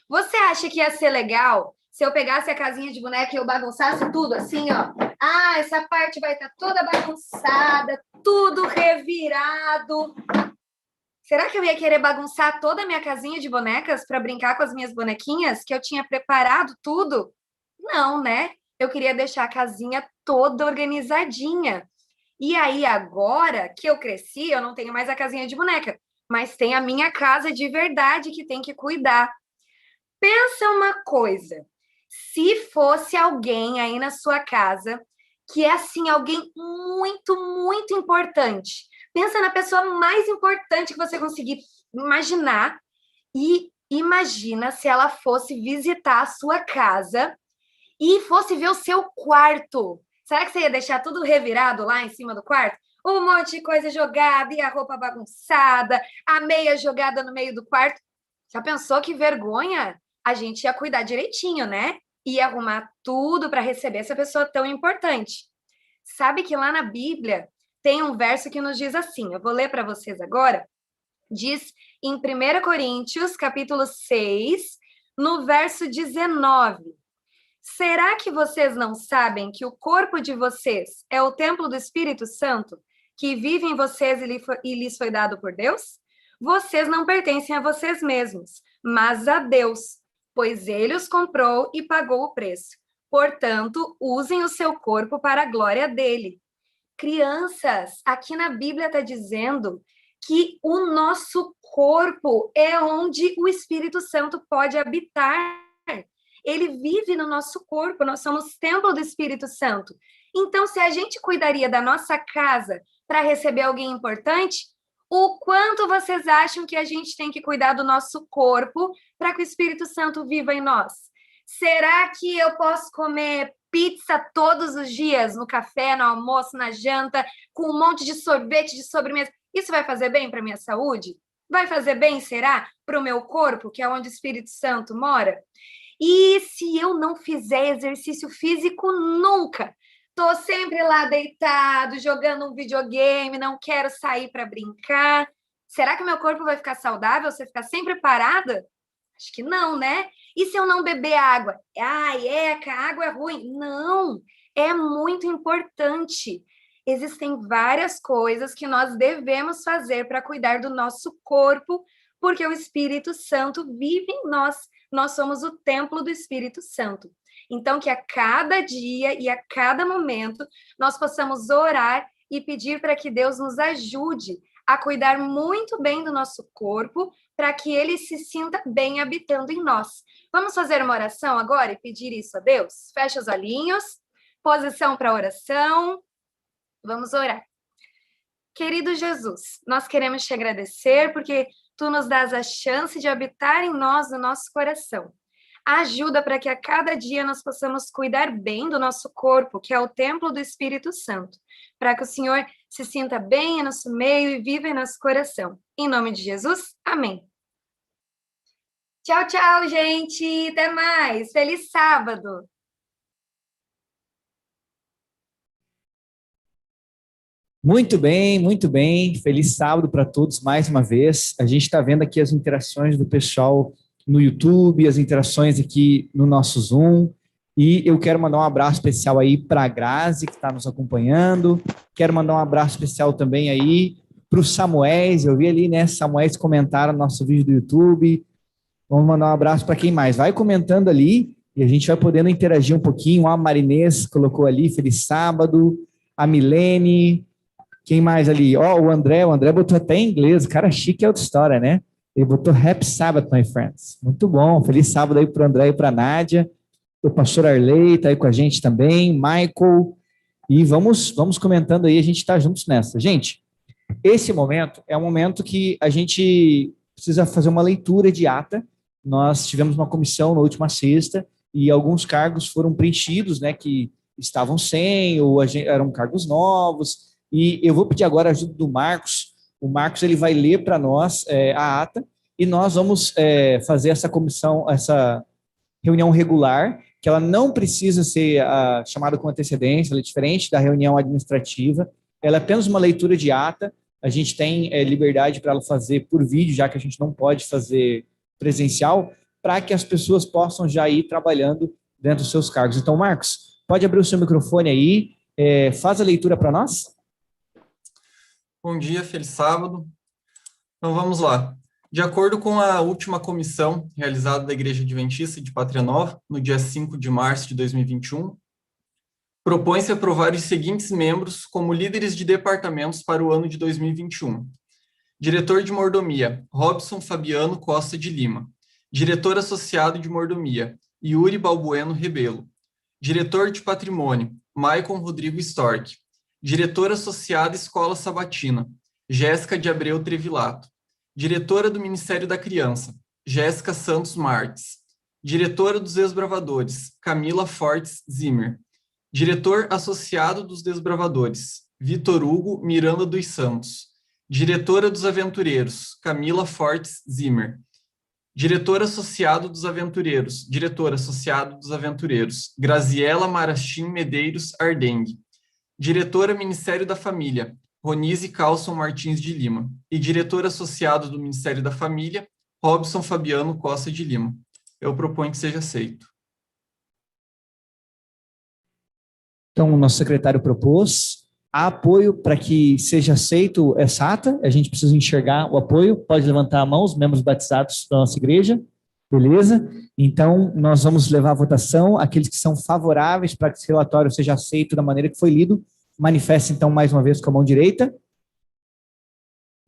Você acha que ia ser legal se eu pegasse a casinha de boneca e eu bagunçasse tudo assim, ó? Ah, essa parte vai estar toda bagunçada, tudo revirado. Será que eu ia querer bagunçar toda a minha casinha de bonecas para brincar com as minhas bonequinhas, que eu tinha preparado tudo? Não, né? Eu queria deixar a casinha toda organizadinha. E aí, agora que eu cresci, eu não tenho mais a casinha de boneca, mas tem a minha casa de verdade que tem que cuidar. Pensa uma coisa, se fosse alguém aí na sua casa que é, assim, alguém muito, muito importante. Pensa na pessoa mais importante que você conseguir imaginar e imagina se ela fosse visitar a sua casa e fosse ver o seu quarto. Será que você ia deixar tudo revirado lá em cima do quarto? Um monte de coisa jogada e a roupa bagunçada, a meia jogada no meio do quarto. Já pensou que vergonha? A gente ia cuidar direitinho, né? Ia arrumar tudo para receber essa pessoa tão importante. Sabe que lá na Bíblia tem um verso que nos diz assim, eu vou ler para vocês agora, diz em 1 Coríntios, capítulo 6, no verso 19. Será que vocês não sabem que o corpo de vocês é o templo do Espírito Santo, que vive em vocês e lhes foi dado por Deus? Vocês não pertencem a vocês mesmos, mas a Deus, pois ele os comprou e pagou o preço. Portanto, usem o seu corpo para a glória dele. Crianças, aqui na Bíblia está dizendo que o nosso corpo é onde o Espírito Santo pode habitar. Ele vive no nosso corpo, nós somos templo do Espírito Santo. Então, se a gente cuidaria da nossa casa para receber alguém importante, o quanto vocês acham que a gente tem que cuidar do nosso corpo para que o Espírito Santo viva em nós? Será que eu posso comer pizza todos os dias, no café, no almoço, na janta, com um monte de sorvete, de sobremesa? Isso vai fazer bem para a minha saúde? Vai fazer bem, será? Para o meu corpo, que é onde o Espírito Santo mora? E se eu não fizer exercício físico nunca? Tô sempre lá deitado, jogando um videogame, não quero sair para brincar. Será que o meu corpo vai ficar saudável se eu ficar sempre parada? Acho que não, né? E se eu não beber água? Ai, a água é ruim. Não, é muito importante. Existem várias coisas que nós devemos fazer para cuidar do nosso corpo, porque o Espírito Santo vive em nós. Nós somos o templo do Espírito Santo. Então, que a cada dia e a cada momento nós possamos orar e pedir para que Deus nos ajude a cuidar muito bem do nosso corpo, para que ele se sinta bem habitando em nós. Vamos fazer uma oração agora e pedir isso a Deus? Fecha os olhinhos, posição para oração. Vamos orar. Querido Jesus, nós queremos te agradecer porque tu nos dás a chance de habitar em nós, no nosso coração. Ajuda para que a cada dia nós possamos cuidar bem do nosso corpo, que é o templo do Espírito Santo, para que o Senhor se sinta bem em nosso meio e viva em nosso coração. Em nome de Jesus, amém. Tchau, tchau, gente. Até mais. Feliz sábado. Muito bem, muito bem. Feliz sábado para todos mais uma vez. A gente está vendo aqui as interações do pessoal no YouTube, as interações aqui no nosso Zoom. E eu quero mandar um abraço especial aí para a Grazi, que está nos acompanhando. Quero mandar um abraço especial também aí para o Samués. Eu vi ali, né? Samués comentaram no nosso vídeo do YouTube. Vamos mandar um abraço para quem mais? Vai comentando ali e a gente vai podendo interagir um pouquinho. A Marinês colocou ali, feliz sábado. A Milene. Quem mais ali? Ó, o André botou até em inglês. O cara chique é outra história, né? Ele botou Happy Sabbath, my friends. Muito bom. Feliz sábado aí para o André e para a Nádia. O pastor Arley está aí com a gente também. Michael. E vamos comentando aí. A gente está juntos nessa. Gente, esse momento é um momento que a gente precisa fazer uma leitura de ata. Nós tivemos uma comissão na última sexta e alguns cargos foram preenchidos, né, que estavam sem ou eram cargos novos. E eu vou pedir agora a ajuda do Marcos. O Marcos ele vai ler para nós a ata e nós vamos fazer essa comissão, essa reunião regular, que ela não precisa ser chamada com antecedência, ela é diferente da reunião administrativa. ela é apenas uma leitura de ata. A gente tem liberdade para ela fazer por vídeo, já que a gente não pode fazer presencial, para que as pessoas possam já ir trabalhando dentro dos seus cargos. Então, Marcos, pode abrir o seu microfone aí, faz a leitura para nós. Bom dia, feliz sábado. Então vamos lá. De acordo com a última comissão realizada da Igreja Adventista de Pátria Nova, no dia 5 de março de 2021, propõe-se aprovar os seguintes membros como líderes de departamentos para o ano de 2021. Diretor de Mordomia, Robson Fabiano Costa de Lima. Diretor associado de Mordomia, Yuri Balbueno Rebelo. Diretor de Patrimônio, Maicon Rodrigo Storck. Diretor associado Escola Sabatina, Jéssica de Abreu Trevilato. Diretora do Ministério da Criança, Jéssica Santos Marques. Diretora dos Desbravadores, Camila Fortes Zimmer. Diretor associado dos Desbravadores, Vitor Hugo Miranda dos Santos. Diretora dos Aventureiros, Camila Fortes Zimmer. Diretor associado dos Aventureiros, Graziela Marachim Medeiros Ardengue. Diretora Ministério da Família, Ronise Carlson Martins de Lima. E diretor associado do Ministério da Família, Robson Fabiano Costa de Lima. Eu proponho que seja aceito. Então, o nosso secretário propôs. Há apoio para que seja aceito essa ata. A gente precisa enxergar o apoio. Pode levantar a mão, os membros batizados da nossa igreja. Beleza? Então, nós vamos levar a votação. Aqueles que são favoráveis para que esse relatório seja aceito da maneira que foi lido, manifeste, então, mais uma vez com a mão direita.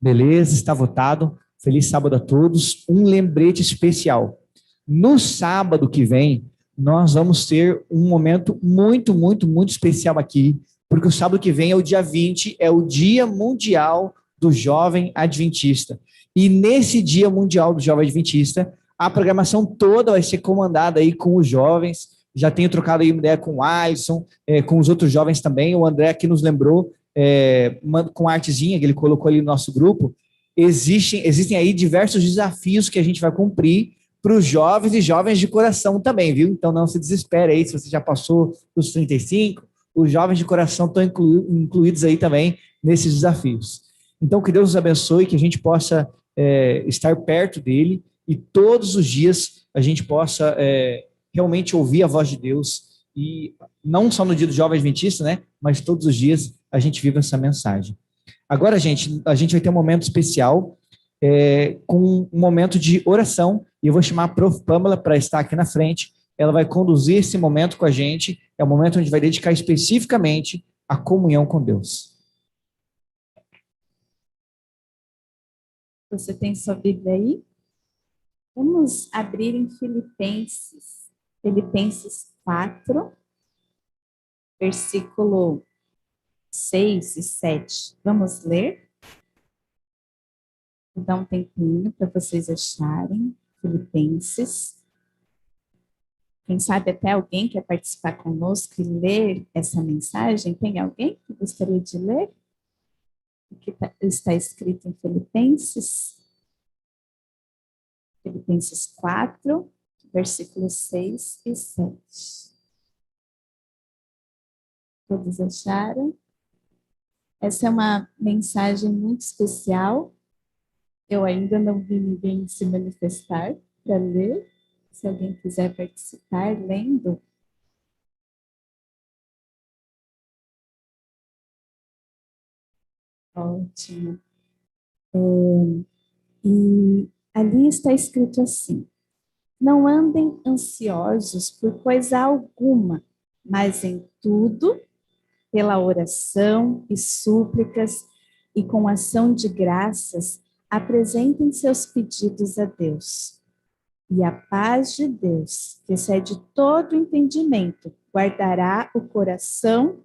Beleza, está votado. Feliz sábado a todos. Um lembrete especial. No sábado que vem, nós vamos ter um momento muito, muito, muito especial aqui, porque o sábado que vem é o dia 20, é o Dia Mundial do Jovem Adventista. E nesse Dia Mundial do Jovem Adventista, a programação toda vai ser comandada aí com os jovens. Já tenho trocado aí uma ideia com o Alisson, com os outros jovens também. O André aqui nos lembrou, com a artezinha que ele colocou ali no nosso grupo. Existem aí diversos desafios que a gente vai cumprir para os jovens e jovens de coração também, viu? Então não se desespere aí se você já passou dos 35, os jovens de coração estão incluídos aí também nesses desafios. Então que Deus nos abençoe, que a gente possa estar perto dele e todos os dias a gente possa realmente ouvir a voz de Deus, e não só no dia do Jovem Adventista, né, mas todos os dias a gente vive essa mensagem. Agora, gente, a gente vai ter um momento especial, com um momento de oração, e eu vou chamar a Prof. Pamela para estar aqui na frente. Ela vai conduzir esse momento com a gente. É o momento onde a gente vai dedicar especificamente a comunhão com Deus. Você tem sua Bíblia aí? Vamos abrir em Filipenses 4, versículo 6 e 7. Vamos ler? Vou dar um tempinho para vocês acharem. Filipenses. Quem sabe até alguém quer participar conosco e ler essa mensagem? Tem alguém que gostaria de ler o que está escrito em Filipenses? Filipenses 4, versículos 6 e 7. Todos acharam? Essa é uma mensagem muito especial. Eu ainda não vi ninguém se manifestar para ler. Se alguém quiser participar lendo. Ótimo. E ali está escrito assim: não andem ansiosos por coisa alguma, mas em tudo, pela oração e súplicas e com ação de graças, apresentem seus pedidos a Deus. E a paz de Deus, que excede todo entendimento, guardará o coração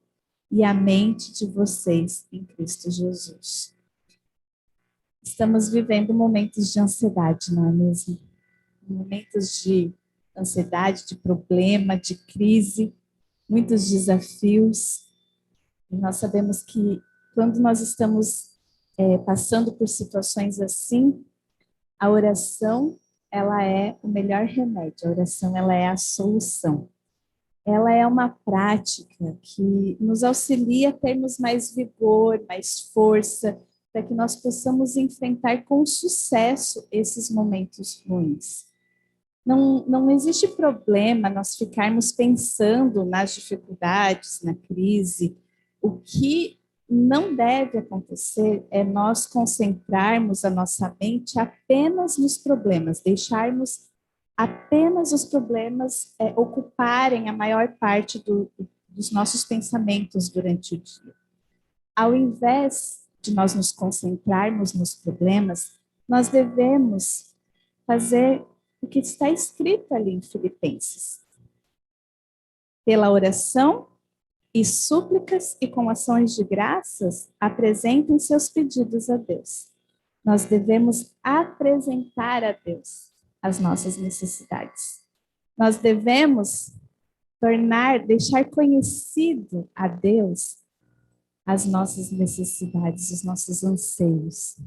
e a mente de vocês em Cristo Jesus. Estamos vivendo momentos de ansiedade, não é mesmo? Momentos de ansiedade, de problema, de crise, muitos desafios. E nós sabemos que quando nós estamos passando por situações assim, a oração, ela é o melhor remédio, a oração, ela é a solução. ela é uma prática que nos auxilia a termos mais vigor, mais força, para que nós possamos enfrentar com sucesso esses momentos ruins. Não existe problema nós ficarmos pensando nas dificuldades, na crise. O que não deve acontecer é nós concentrarmos a nossa mente apenas nos problemas, deixarmos apenas os problemas ocuparem a maior parte dos nossos pensamentos durante o dia. Ao invés de nós nos concentrarmos nos problemas, nós devemos fazer o que está escrito ali em Filipenses. Pela oração e súplicas e com ações de graças, apresentem seus pedidos a Deus. Nós devemos apresentar a Deus as nossas necessidades. Nós devemos deixar conhecido a Deus as nossas necessidades, os nossos anseios.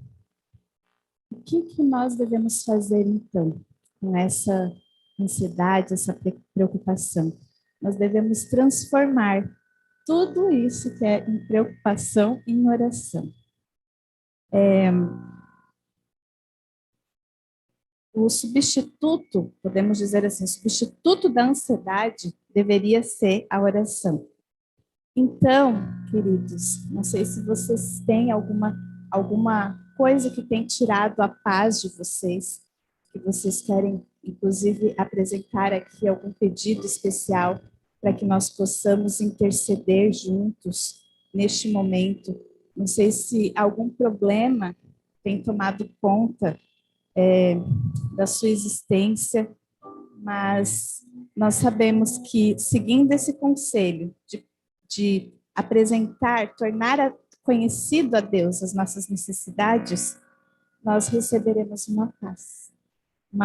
O que nós devemos fazer, então, com essa ansiedade, essa preocupação? Nós devemos transformar tudo isso que é em preocupação em oração. O substituto, podemos dizer assim, o substituto da ansiedade deveria ser a oração. Então, queridos, não sei se vocês têm alguma coisa que tem tirado a paz de vocês, que vocês querem, inclusive, apresentar aqui algum pedido especial para que nós possamos interceder juntos neste momento. Não sei se algum problema tem tomado conta da sua existência, mas nós sabemos que, seguindo esse conselho de apresentar, tornar conhecido a Deus as nossas necessidades, nós receberemos uma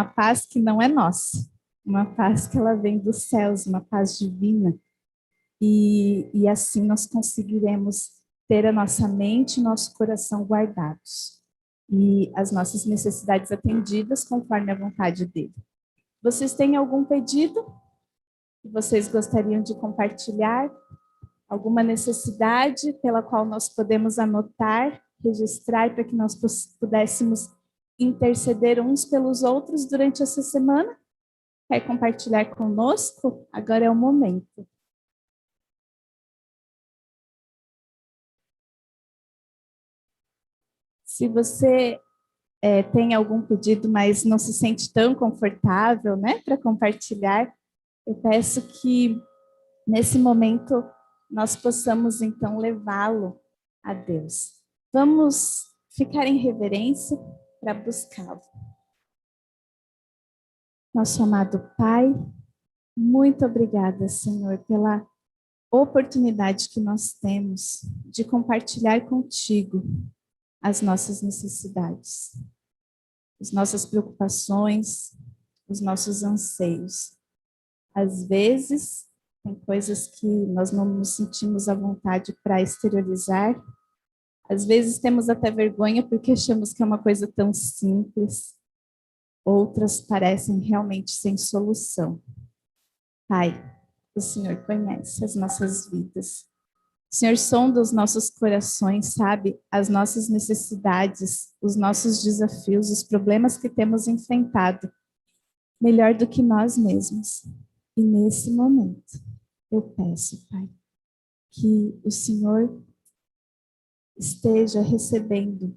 paz que não é nossa, uma paz que ela vem dos céus, uma paz divina, e assim nós conseguiremos ter a nossa mente e nosso coração guardados, e as nossas necessidades atendidas conforme a vontade dele. Vocês têm algum pedido que vocês gostariam de compartilhar? Alguma necessidade pela qual nós podemos anotar, registrar, para que nós pudéssemos interceder uns pelos outros durante essa semana? Quer compartilhar conosco? Agora é o momento. Se você tem algum pedido, mas não se sente tão confortável, né, para compartilhar, eu peço que, nesse momento, nós possamos, então, levá-lo a Deus. Vamos ficar em reverência para buscá-lo. Nosso amado Pai, muito obrigada, Senhor, pela oportunidade que nós temos de compartilhar contigo as nossas necessidades, as nossas preocupações, os nossos anseios. Às vezes, tem coisas que nós não nos sentimos à vontade para exteriorizar. Às vezes temos até vergonha porque achamos que é uma coisa tão simples. Outras parecem realmente sem solução. Pai, o Senhor conhece as nossas vidas. O Senhor sonda os nossos corações, sabe as nossas necessidades, os nossos desafios, os problemas que temos enfrentado, melhor do que nós mesmos. E nesse momento, eu peço, Pai, que o Senhor esteja recebendo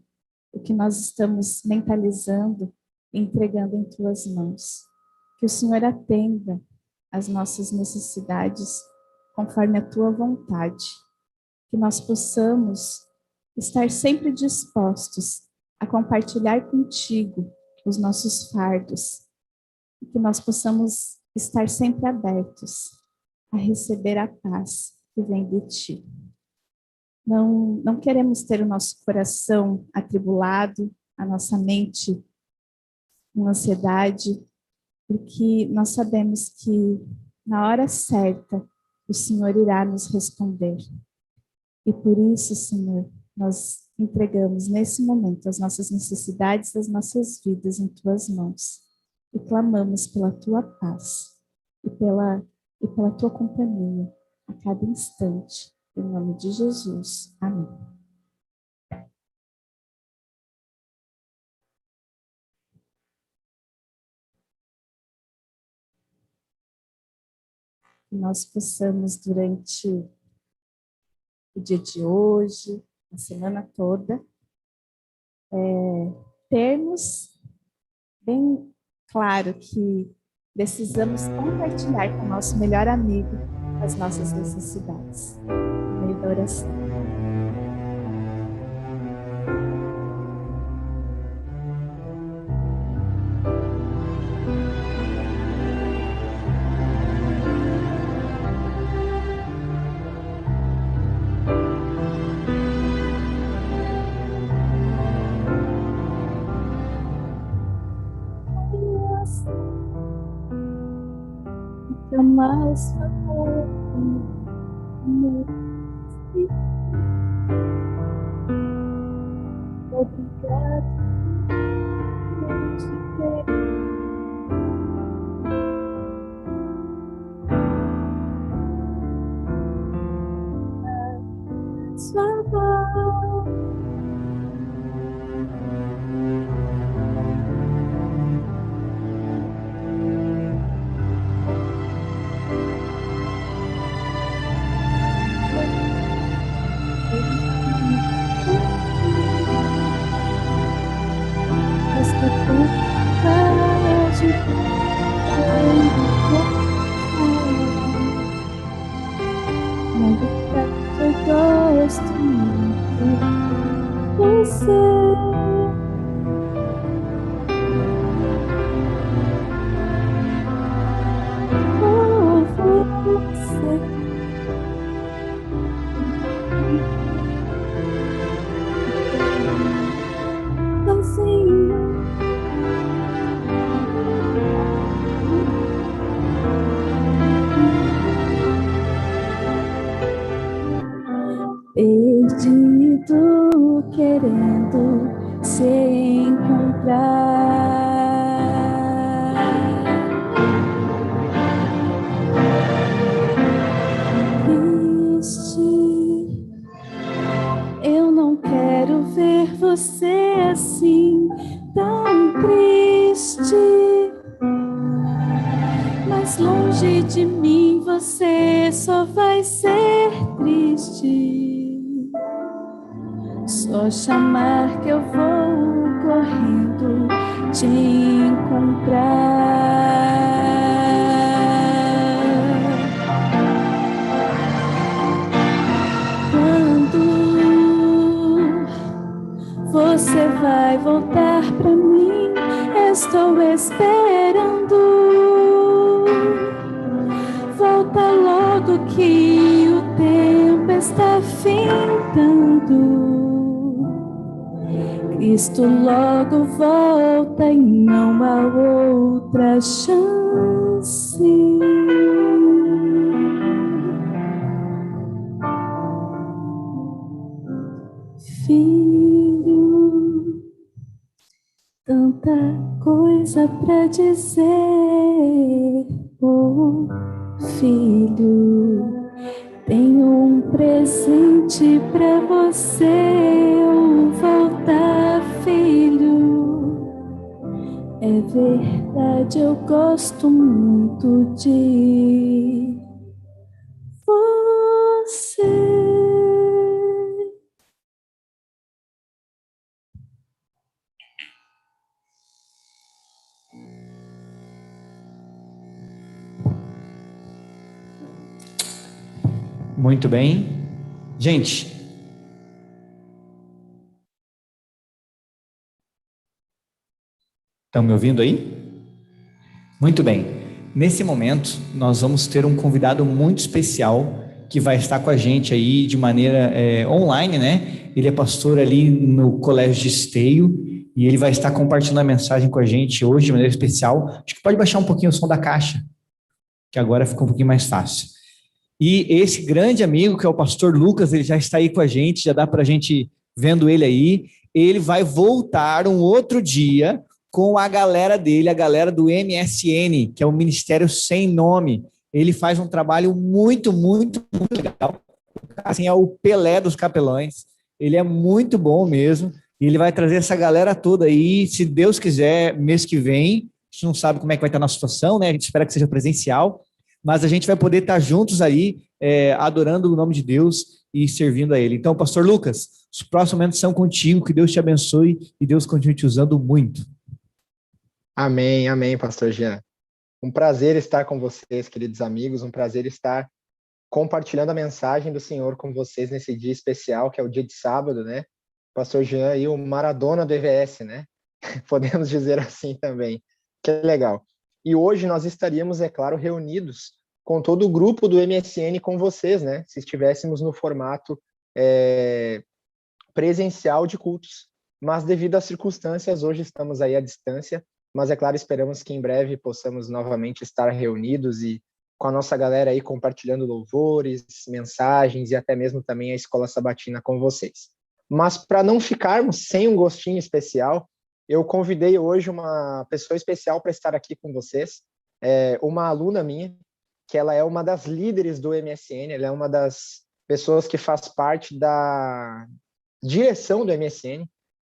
o que nós estamos mentalizando, entregando em Tuas mãos. Que o Senhor atenda às nossas necessidades conforme a Tua vontade. Que nós possamos estar sempre dispostos a compartilhar contigo os nossos fardos. E que nós possamos estar sempre abertos a receber a paz que vem de Ti. Não queremos ter o nosso coração atribulado, a nossa mente com ansiedade, porque nós sabemos que na hora certa o Senhor irá nos responder. E por isso, Senhor, nós entregamos nesse momento as nossas necessidades das nossas vidas em Tuas mãos e clamamos pela Tua paz e pela e pela tua companhia a cada instante. Em nome de Jesus. Amém. Que nós possamos, durante o dia de hoje, a semana toda, termos bem claro que precisamos compartilhar com o nosso melhor amigo as nossas necessidades, no meio da oração. Mais obrigado por te ter. Sua voz eu gosto muito de você. Por você. Sozinho. Perdido, querendo se encontrar. Triste, eu não quero ver você assim, tão triste. Mas longe de mim você só vai ser triste. Só chamar que eu vou correndo te encontrar. Quando você vai voltar pra mim, estou esperando. Volta logo que o tempo está findando. Cristo logo volta e não há outra chance. Filho, tanta coisa pra dizer. Oh, filho, tenho um presente pra você. Voltar, filho. É verdade, eu gosto muito de você. Muito bem. Gente, estão me ouvindo aí? Muito bem. Nesse momento, nós vamos ter um convidado muito especial que vai estar com a gente aí de maneira online, né? Ele é pastor ali no Colégio de Esteio e ele vai estar compartilhando a mensagem com a gente hoje de maneira especial. Acho que pode baixar um pouquinho o som da caixa, que agora ficou um pouquinho mais fácil. E esse grande amigo, que é o pastor Lucas, ele já está aí com a gente, já dá para a gente vendo ele aí. Ele vai voltar um outro dia com a galera dele, a galera do MSN, que é o Ministério Sem Nome. Ele faz um trabalho muito, muito, muito legal. Assim, é o Pelé dos capelães. Ele é muito bom mesmo. E ele vai trazer essa galera toda aí, se Deus quiser, mês que vem. A gente não sabe como é que vai estar a nossa situação, né? A gente espera que seja presencial, mas a gente vai poder estar juntos aí, adorando o nome de Deus e servindo a Ele. Então, Pastor Lucas, os próximos momentos são contigo, que Deus te abençoe e Deus continue te usando muito. Amém, amém, Pastor Jean. Um prazer estar com vocês, queridos amigos, um prazer estar compartilhando a mensagem do Senhor com vocês nesse dia especial, que é o dia de sábado, né? Pastor Jean aí, o Maradona do EVS, né? Podemos dizer assim também. Que legal. E hoje nós estaríamos, é claro, reunidos com todo o grupo do MSN com vocês, né? Se estivéssemos no formato presencial de cultos. Mas devido às circunstâncias, hoje estamos aí à distância. Mas, é claro, esperamos que em breve possamos novamente estar reunidos e com a nossa galera aí compartilhando louvores, mensagens e até mesmo também a Escola Sabatina com vocês. Mas para não ficarmos sem um gostinho especial, eu convidei hoje uma pessoa especial para estar aqui com vocês, uma aluna minha, que ela é uma das líderes do MSN, ela é uma das pessoas que faz parte da direção do MSN,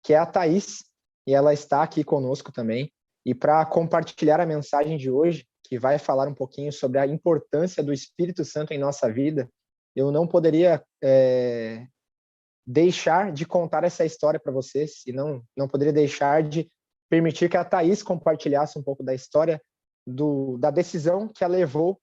que é a Thaís, e ela está aqui conosco também. E para compartilhar a mensagem de hoje, que vai falar um pouquinho sobre a importância do Espírito Santo em nossa vida, eu não poderia deixar de contar essa história para vocês, e não poderia deixar de permitir que a Thaís compartilhasse um pouco da história da decisão que a levou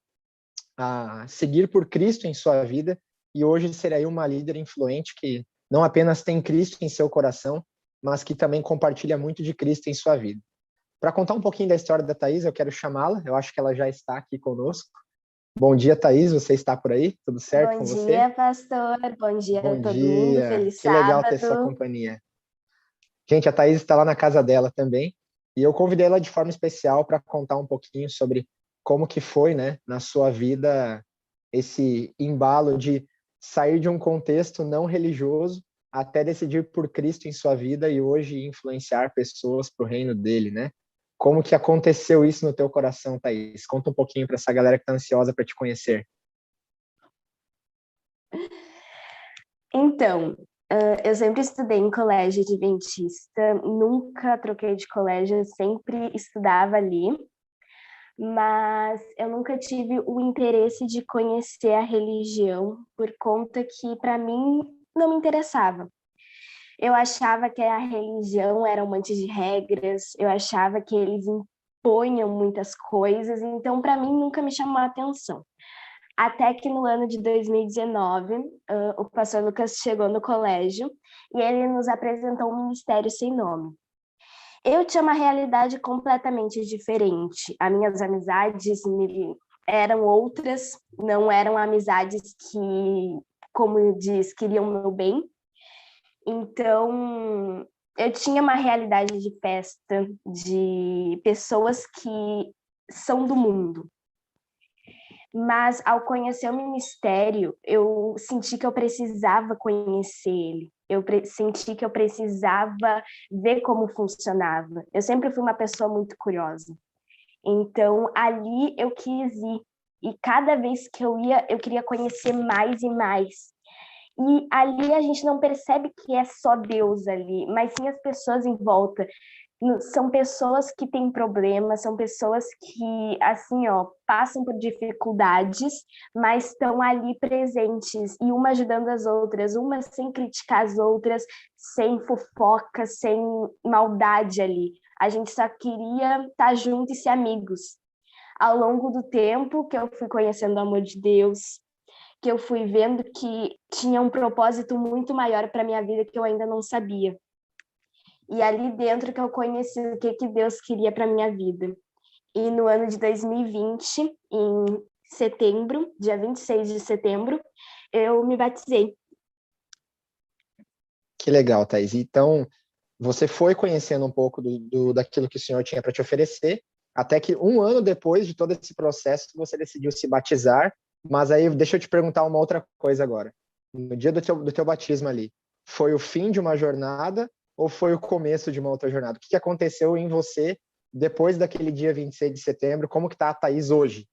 a seguir por Cristo em sua vida, e hoje ser aí uma líder influente que não apenas tem Cristo em seu coração, mas que também compartilha muito de Cristo em sua vida. Para contar um pouquinho da história da Thaís, eu quero chamá-la, eu acho que ela já está aqui conosco. Bom dia, Thaís, você está por aí? Tudo certo com você? Bom dia, pastor. Bom dia a todo mundo. Feliz sábado. Que legal ter sua companhia. Gente, a Thaís está lá na casa dela também, e eu convidei ela de forma especial para contar um pouquinho sobre como que foi, né, na sua vida, esse embalo de sair de um contexto não religioso até decidir por Cristo em sua vida e hoje influenciar pessoas para o reino dele, né? Como que aconteceu isso no teu coração, Thaís? Conta um pouquinho para essa galera que está ansiosa para te conhecer. Então, eu sempre estudei em colégio adventista, nunca troquei de colégio, sempre estudava ali, mas eu nunca tive o interesse de conhecer a religião por conta que, para mim, não me interessava. Eu achava que a religião era um monte de regras, eu achava que eles impunham muitas coisas, então para mim nunca me chamou a atenção. Até que no ano de 2019, o pastor Lucas chegou no colégio e ele nos apresentou um ministério sem nome. Eu tinha uma realidade completamente diferente. As minhas amizades eram outras, não eram amizades que, como diz, queriam meu bem. Então, eu tinha uma realidade de festa, de pessoas que são do mundo. Mas, ao conhecer o ministério, eu senti que eu precisava conhecer ele. Eu senti que eu precisava ver como funcionava. Eu sempre fui uma pessoa muito curiosa. Então, ali eu quis ir. E cada vez que eu ia, eu queria conhecer mais e mais. E ali a gente não percebe que é só Deus ali, mas sim as pessoas em volta. São pessoas que têm problemas, são pessoas que, assim, passam por dificuldades, mas estão ali presentes, e uma ajudando as outras, uma sem criticar as outras, sem fofoca, sem maldade ali. A gente só queria estar junto e ser amigos. Ao longo do tempo que eu fui conhecendo o amor de Deus, que eu fui vendo que tinha um propósito muito maior para a minha vida que eu ainda não sabia. E ali dentro que eu conheci o que Deus queria para a minha vida. E no ano de 2020, em setembro, dia 26 de setembro, eu me batizei. Que legal, Thaís. Então, você foi conhecendo um pouco daquilo que o Senhor tinha para te oferecer, até que um ano depois de todo esse processo, você decidiu se batizar. Mas aí, deixa eu te perguntar uma outra coisa agora. No dia do teu batismo ali, foi o fim de uma jornada ou foi o começo de uma outra jornada? O que aconteceu em você depois daquele dia 26 de setembro? Como que está a Thaís hoje?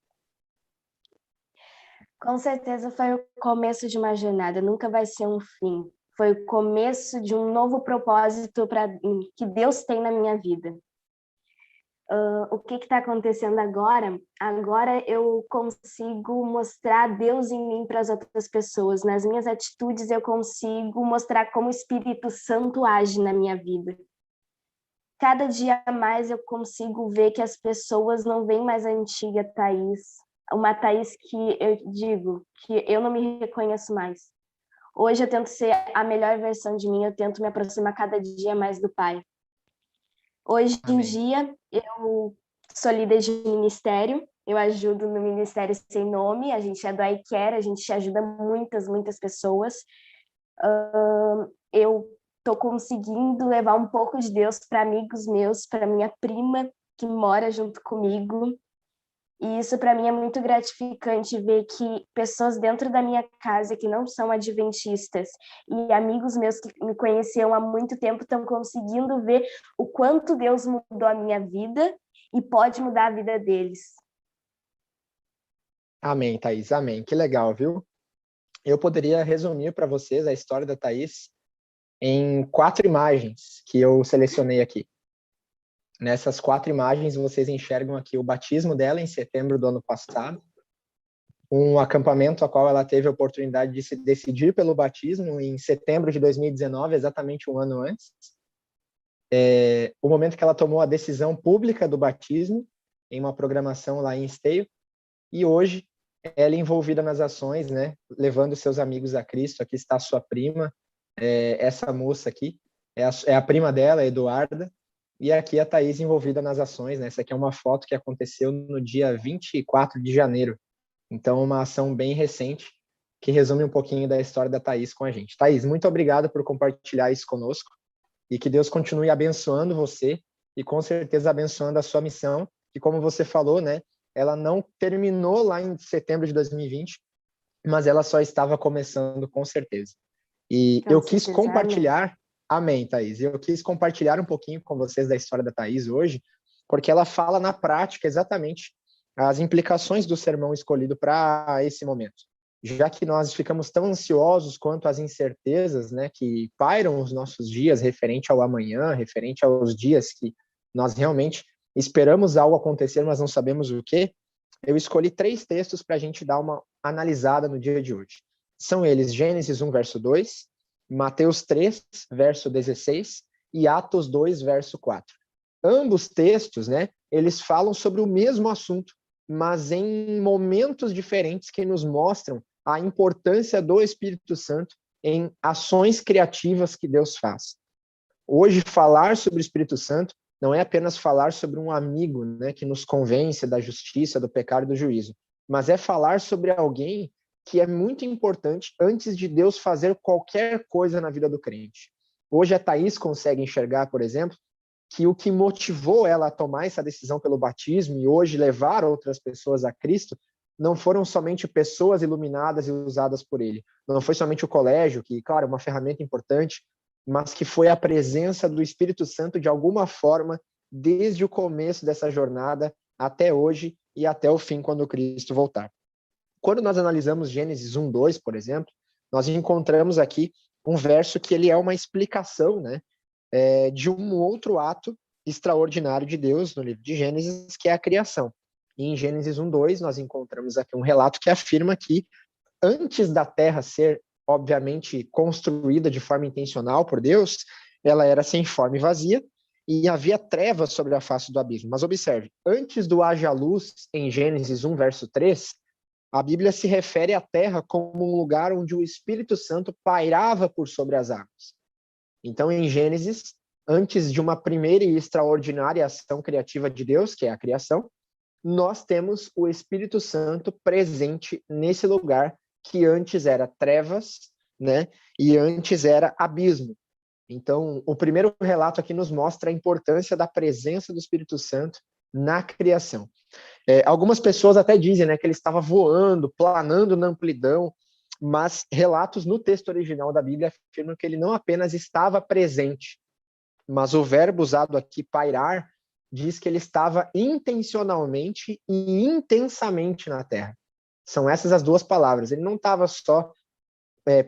Com certeza foi o começo de uma jornada, nunca vai ser um fim. Foi o começo de um novo propósito que Deus tem na minha vida. O que está acontecendo agora? Agora eu consigo mostrar Deus em mim para as outras pessoas. Nas minhas atitudes eu consigo mostrar como o Espírito Santo age na minha vida. Cada dia mais eu consigo ver que as pessoas não veem mais a antiga Thaís, uma Thaís que eu digo que eu não me reconheço mais. Hoje eu tento ser a melhor versão de mim, eu tento me aproximar cada dia mais do Pai. Hoje em dia, eu sou líder de ministério, eu ajudo no Ministério Sem Nome, a gente é do iCare, a gente ajuda muitas pessoas. Eu estou conseguindo levar um pouco de Deus para amigos meus, para minha prima que mora junto comigo. E isso para mim é muito gratificante ver que pessoas dentro da minha casa que não são adventistas e amigos meus que me conheciam há muito tempo estão conseguindo ver o quanto Deus mudou a minha vida e pode mudar a vida deles. Amém, Thaís, amém. Que legal, viu? Eu poderia resumir para vocês a história da Thaís em 4 imagens que eu selecionei aqui. Nessas 4 imagens, vocês enxergam aqui o batismo dela em setembro do ano passado, um acampamento a qual ela teve a oportunidade de se decidir pelo batismo em setembro de 2019, exatamente um ano antes. O momento que ela tomou a decisão pública do batismo, em uma programação lá em Esteio, e hoje ela é envolvida nas ações, né, levando seus amigos a Cristo. Aqui está a sua prima, essa moça aqui, é a prima dela, a Eduarda, e aqui a Thaís envolvida nas ações, né? Essa aqui é uma foto que aconteceu no dia 24 de janeiro. Então, uma ação bem recente que resume um pouquinho da história da Thaís com a gente. Thaís, muito obrigado por compartilhar isso conosco e que Deus continue abençoando você e com certeza abençoando a sua missão, que como você falou, né? Ela não terminou lá em setembro de 2020, mas ela só estava começando com certeza. E eu quis compartilhar... Amém, Thaís. Eu quis compartilhar um pouquinho com vocês da história da Thaís hoje, porque ela fala na prática exatamente as implicações do sermão escolhido para esse momento. Já que nós ficamos tão ansiosos quanto as incertezas, né, que pairam os nossos dias referente ao amanhã, referente aos dias que nós realmente esperamos algo acontecer, mas não sabemos o quê, eu escolhi 3 textos para a gente dar uma analisada no dia de hoje. São eles Gênesis 1, verso 2, Mateus 3, verso 16 e Atos 2, verso 4. Ambos textos, né, eles falam sobre o mesmo assunto, mas em momentos diferentes que nos mostram a importância do Espírito Santo em ações criativas que Deus faz. Hoje, falar sobre o Espírito Santo não é apenas falar sobre um amigo, né, que nos convence da justiça, do pecado e do juízo, mas é falar sobre alguém que é muito importante antes de Deus fazer qualquer coisa na vida do crente. Hoje a Thaís consegue enxergar, por exemplo, que o que motivou ela a tomar essa decisão pelo batismo e hoje levar outras pessoas a Cristo não foram somente pessoas iluminadas e usadas por ele. Não foi somente o colégio, que, claro, é uma ferramenta importante, mas que foi a presença do Espírito Santo de alguma forma desde o começo dessa jornada até hoje e até o fim, quando Cristo voltar. Quando nós analisamos Gênesis 1, 2, por exemplo, nós encontramos aqui um verso que ele é uma explicação, né, de um outro ato extraordinário de Deus no livro de Gênesis, que é a criação. E em Gênesis 1, 2, nós encontramos aqui um relato que afirma que antes da terra ser, obviamente, construída de forma intencional por Deus, ela era sem forma e vazia, e havia trevas sobre a face do abismo. Mas observe, antes do haja luz, em Gênesis 1, verso 3, a Bíblia se refere à terra como um lugar onde o Espírito Santo pairava por sobre as águas. Então, em Gênesis, antes de uma primeira e extraordinária ação criativa de Deus, que é a criação, nós temos o Espírito Santo presente nesse lugar que antes era trevas, né? E antes era abismo. Então, o primeiro relato aqui nos mostra a importância da presença do Espírito Santo na criação. Algumas pessoas até dizem, né, que ele estava voando, planando na amplidão, mas relatos no texto original da Bíblia afirmam que ele não apenas estava presente, mas o verbo usado aqui, pairar, diz que ele estava intencionalmente e intensamente na terra. São essas as duas palavras. Ele não estava só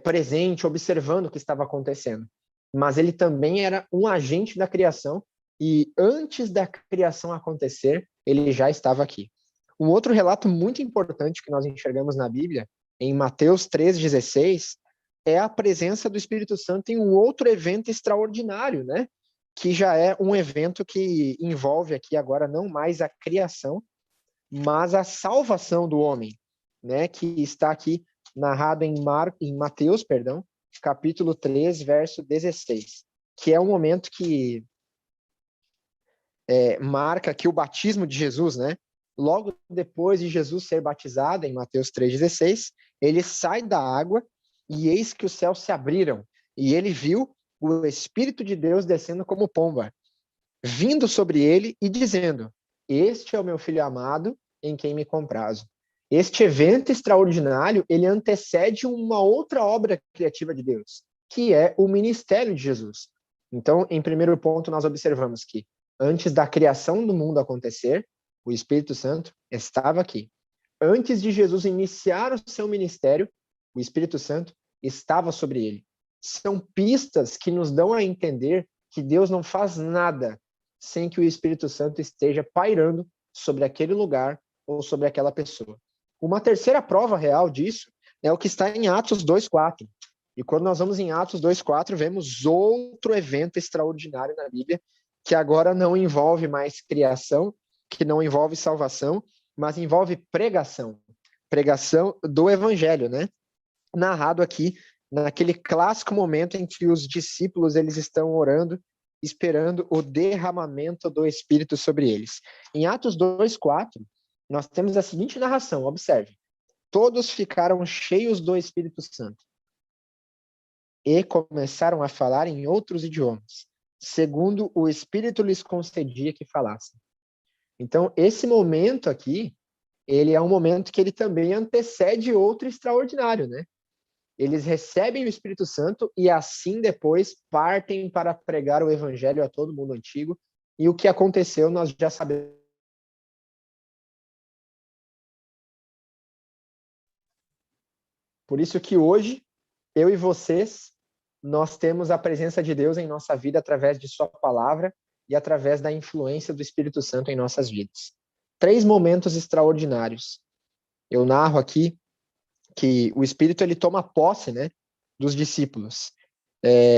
presente, observando o que estava acontecendo, mas ele também era um agente da criação, e antes da criação acontecer, ele já estava aqui. Um outro relato muito importante que nós enxergamos na Bíblia, em Mateus 3,16, é a presença do Espírito Santo em um outro evento extraordinário, né? Que já é um evento que envolve aqui agora não mais a criação, mas a salvação do homem, né? Que está aqui narrado em Mateus, capítulo 3, verso 16, que é um momento que marca aqui o batismo de Jesus, né? Logo depois de Jesus ser batizado, em Mateus 3,16, ele sai da água e eis que os céus se abriram, e ele viu o Espírito de Deus descendo como pomba, vindo sobre ele e dizendo: este é o meu filho amado, em quem me comprazo. Este evento extraordinário, ele antecede uma outra obra criativa de Deus, que é o ministério de Jesus. Então, em primeiro ponto, nós observamos que antes da criação do mundo acontecer, o Espírito Santo estava aqui. Antes de Jesus iniciar o seu ministério, o Espírito Santo estava sobre ele. São pistas que nos dão a entender que Deus não faz nada sem que o Espírito Santo esteja pairando sobre aquele lugar ou sobre aquela pessoa. Uma terceira prova real disso é o que está em Atos 2,4. E quando nós vamos em Atos 2,4, vemos outro evento extraordinário na Bíblia, que agora não envolve mais criação, que não envolve salvação, mas envolve pregação. Pregação do Evangelho, né? Narrado aqui naquele clássico momento em que os discípulos eles estão orando, esperando o derramamento do Espírito sobre eles. Em Atos 2,4, nós temos a seguinte narração, observe. Todos ficaram cheios do Espírito Santo e começaram a falar em outros idiomas, segundo o Espírito lhes concedia que falassem. Então, esse momento aqui, ele é um momento que ele também antecede outro extraordinário, né? Eles recebem o Espírito Santo e assim depois partem para pregar o Evangelho a todo mundo antigo. E o que aconteceu nós já sabemos. Por isso que hoje, eu e vocês, nós temos a presença de Deus em nossa vida através de sua palavra e através da influência do Espírito Santo em nossas vidas. 3 momentos extraordinários. Eu narro aqui que o Espírito ele toma posse, né, dos discípulos,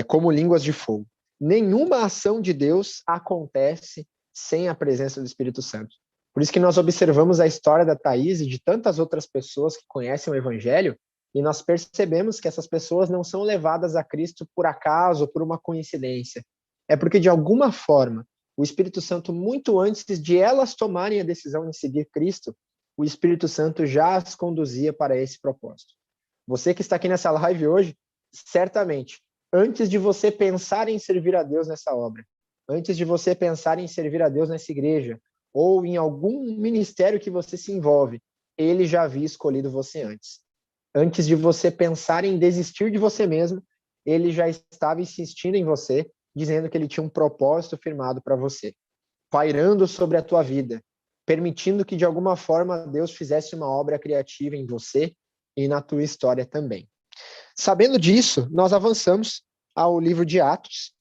como línguas de fogo. Nenhuma ação de Deus acontece sem a presença do Espírito Santo. Por isso que nós observamos a história da Thaís e de tantas outras pessoas que conhecem o Evangelho, e nós percebemos que essas pessoas não são levadas a Cristo por acaso ou por uma coincidência. É porque, de alguma forma, o Espírito Santo, muito antes de elas tomarem a decisão de seguir Cristo, o Espírito Santo já as conduzia para esse propósito. Você que está aqui nessa live hoje, certamente, antes de você pensar em servir a Deus nessa obra, antes de você pensar em servir a Deus nessa igreja, ou em algum ministério que você se envolve, ele já havia escolhido você antes. Antes de você pensar em desistir de você mesmo, ele já estava insistindo em você, dizendo que ele tinha um propósito firmado para você, pairando sobre a tua vida, permitindo que de alguma forma Deus fizesse uma obra criativa em você e na tua história também. Sabendo disso, nós avançamos ao livro de Atos,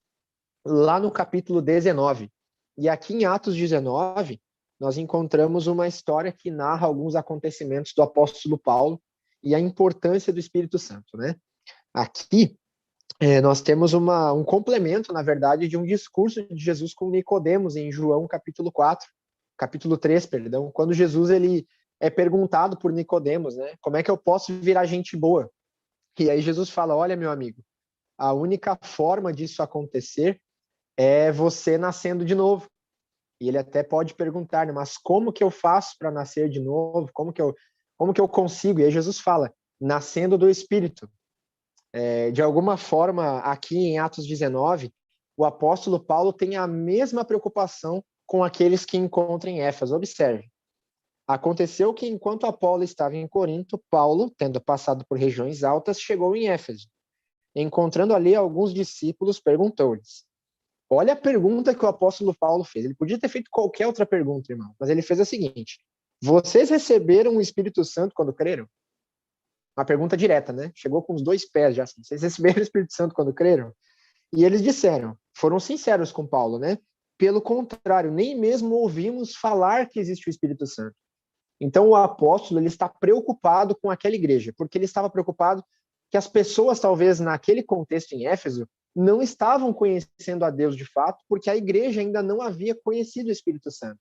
lá no capítulo 19. E aqui em Atos 19, nós encontramos uma história que narra alguns acontecimentos do apóstolo Paulo e a importância do Espírito Santo, né? Aqui, nós temos um complemento, na verdade, de um discurso de Jesus com Nicodemos em João capítulo 3, quando Jesus ele é perguntado por Nicodemos, né? Como é que eu posso virar gente boa? E aí Jesus fala: olha, meu amigo, a única forma disso acontecer é você nascendo de novo. E ele até pode perguntar, né, mas como que eu faço para nascer de novo? Como que eu consigo? E aí Jesus fala: nascendo do Espírito. De alguma forma, aqui em Atos 19, o apóstolo Paulo tem a mesma preocupação com aqueles que encontram em Éfeso. Observe. Aconteceu que, enquanto Apolo estava em Corinto, Paulo, tendo passado por regiões altas, chegou em Éfeso. Encontrando ali alguns discípulos, perguntou-lhes. Olha a pergunta que o apóstolo Paulo fez. Ele podia ter feito qualquer outra pergunta, irmão, mas ele fez a seguinte: vocês receberam o Espírito Santo quando creram? Uma pergunta direta, né? Chegou com os dois pés já. Assim. Vocês receberam o Espírito Santo quando creram? E eles disseram, foram sinceros com Paulo, né? Pelo contrário, nem mesmo ouvimos falar que existe o Espírito Santo. Então o apóstolo ele está preocupado com aquela igreja, porque ele estava preocupado que as pessoas, talvez naquele contexto em Éfeso, não estavam conhecendo a Deus de fato, porque a igreja ainda não havia conhecido o Espírito Santo.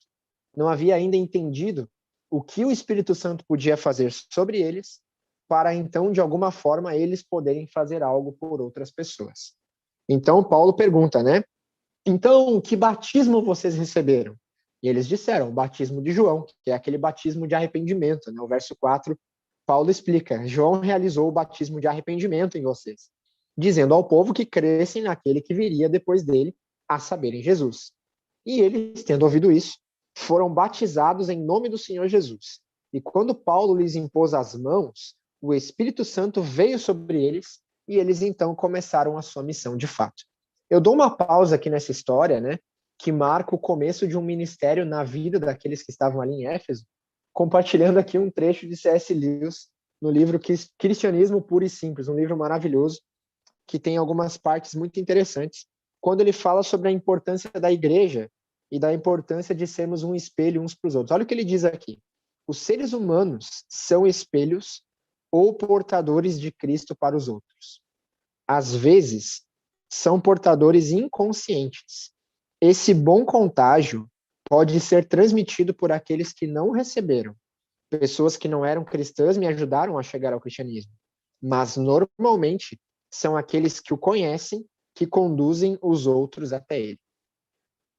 Não havia ainda entendido o que o Espírito Santo podia fazer sobre eles, para então, de alguma forma, eles poderem fazer algo por outras pessoas. Então, Paulo pergunta, né? Então, que batismo vocês receberam? E eles disseram, o batismo de João, que é aquele batismo de arrependimento. Né? O verso 4, Paulo explica, João realizou o batismo de arrependimento em vocês, dizendo ao povo que crescem naquele que viria depois dele, a saber, em Jesus. E eles, tendo ouvido isso, foram batizados em nome do Senhor Jesus. E quando Paulo lhes impôs as mãos, o Espírito Santo veio sobre eles e eles então começaram a sua missão de fato. Eu dou uma pausa aqui nessa história, né, que marca o começo de um ministério na vida daqueles que estavam ali em Éfeso, compartilhando aqui um trecho de C.S. Lewis no livro Cristianismo Puro e Simples, um livro maravilhoso que tem algumas partes muito interessantes, quando ele fala sobre a importância da igreja e da importância de sermos um espelho uns para os outros. Olha o que ele diz aqui. Os seres humanos são espelhos ou portadores de Cristo para os outros. Às vezes, são portadores inconscientes. Esse bom contágio pode ser transmitido por aqueles que não receberam. Pessoas que não eram cristãs me ajudaram a chegar ao cristianismo. Mas, normalmente, são aqueles que o conhecem que conduzem os outros até ele.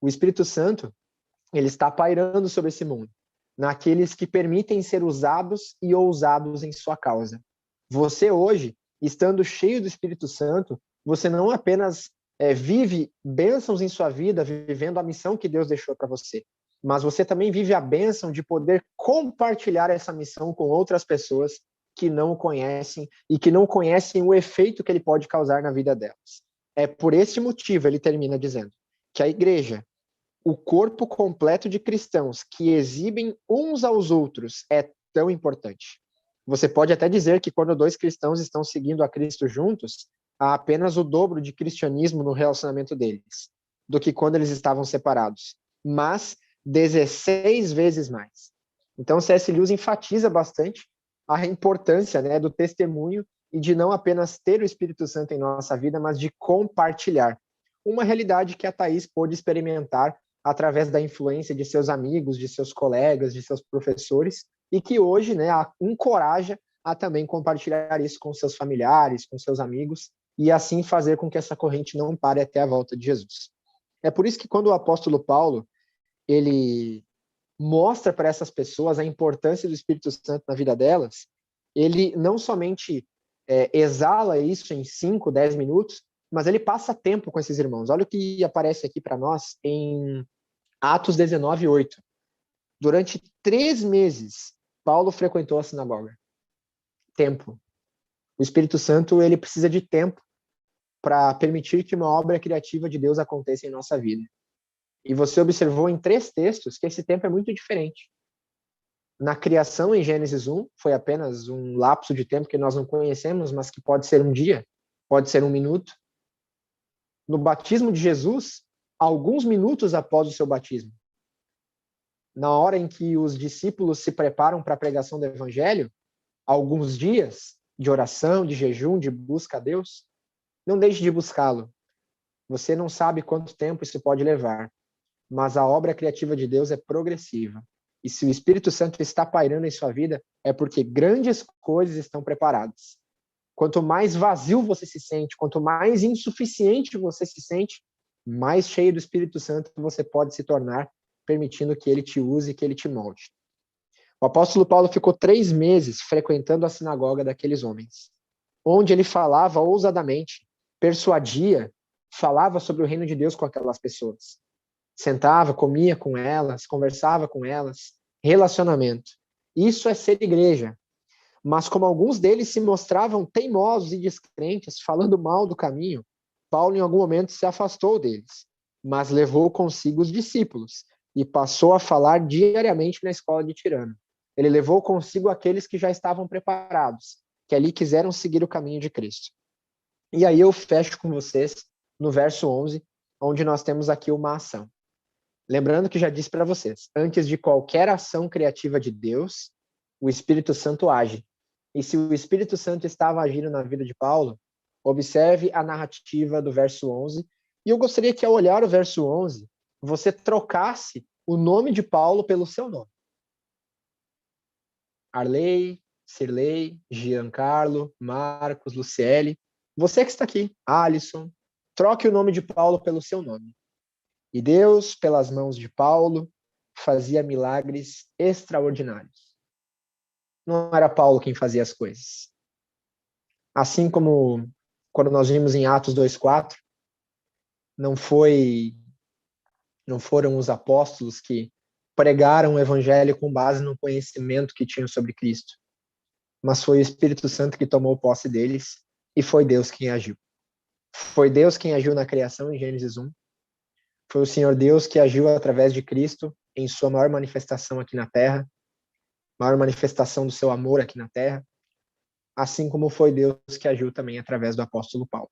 O Espírito Santo, ele está pairando sobre esse mundo, naqueles que permitem ser usados e ousados em sua causa. Você hoje, estando cheio do Espírito Santo, você não apenas vive bênçãos em sua vida, vivendo a missão que Deus deixou para você, mas você também vive a bênção de poder compartilhar essa missão com outras pessoas que não o conhecem e que não conhecem o efeito que ele pode causar na vida delas. É por esse motivo, ele termina dizendo, que a igreja, o corpo completo de cristãos que exibem uns aos outros é tão importante. Você pode até dizer que quando dois cristãos estão seguindo a Cristo juntos, há apenas o dobro de cristianismo no relacionamento deles, do que quando eles estavam separados. Mas 16 vezes mais. Então, C.S. Lewis enfatiza bastante a importância, né, do testemunho e de não apenas ter o Espírito Santo em nossa vida, mas de compartilhar. Uma realidade que a Thaís pôde experimentar através da influência de seus amigos, de seus colegas, de seus professores, e que hoje, né, a encoraja a também compartilhar isso com seus familiares, com seus amigos, e assim fazer com que essa corrente não pare até a volta de Jesus. É por isso que quando o apóstolo Paulo, ele mostra para essas pessoas a importância do Espírito Santo na vida delas, ele não somente exala isso em 5, 10 minutos, mas ele passa tempo com esses irmãos. Olha o que aparece aqui para nós em Atos 19:8. Durante 3 meses, Paulo frequentou a sinagoga. Tempo. O Espírito Santo, ele precisa de tempo para permitir que uma obra criativa de Deus aconteça em nossa vida. E você observou em 3 textos que esse tempo é muito diferente. Na criação, em Gênesis 1, foi apenas um lapso de tempo que nós não conhecemos, mas que pode ser um dia, pode ser um minuto. No batismo de Jesus, alguns minutos após o seu batismo, na hora em que os discípulos se preparam para a pregação do evangelho, alguns dias de oração, de jejum, de busca a Deus, não deixe de buscá-lo. Você não sabe quanto tempo isso pode levar, mas a obra criativa de Deus é progressiva. E se o Espírito Santo está pairando em sua vida, é porque grandes coisas estão preparadas. Quanto mais vazio você se sente, quanto mais insuficiente você se sente, mais cheio do Espírito Santo você pode se tornar, permitindo que ele te use e que ele te molde. O apóstolo Paulo ficou 3 meses frequentando a sinagoga daqueles homens, onde ele falava ousadamente, persuadia, falava sobre o reino de Deus com aquelas pessoas. Sentava, comia com elas, conversava com elas, relacionamento. Isso é ser igreja. Mas como alguns deles se mostravam teimosos e descrentes, falando mal do caminho, Paulo em algum momento se afastou deles, mas levou consigo os discípulos e passou a falar diariamente na escola de Tirano. ele levou consigo aqueles que já estavam preparados, que ali quiseram seguir o caminho de Cristo. E aí eu fecho com vocês no verso 11, onde nós temos aqui uma ação. Lembrando que já disse para vocês, antes de qualquer ação criativa de Deus, o Espírito Santo age. E se o Espírito Santo estava agindo na vida de Paulo, observe a narrativa do verso 11. E eu gostaria que, ao olhar o verso 11, você trocasse o nome de Paulo pelo seu nome. Arley, Cirlei, Giancarlo, Marcos, Luciele. Você que está aqui, Alisson, troque o nome de Paulo pelo seu nome. E Deus, pelas mãos de Paulo, fazia milagres extraordinários. Não era Paulo quem fazia as coisas. Assim como quando nós vimos em Atos 2:4, não foram os apóstolos que pregaram o evangelho com base no conhecimento que tinham sobre Cristo, mas foi o Espírito Santo que tomou posse deles e foi Deus quem agiu. Foi Deus quem agiu na criação em Gênesis 1. Foi o Senhor Deus que agiu através de Cristo em sua maior manifestação aqui na Terra, maior manifestação do seu amor aqui na Terra, assim como foi Deus que agiu também através do apóstolo Paulo.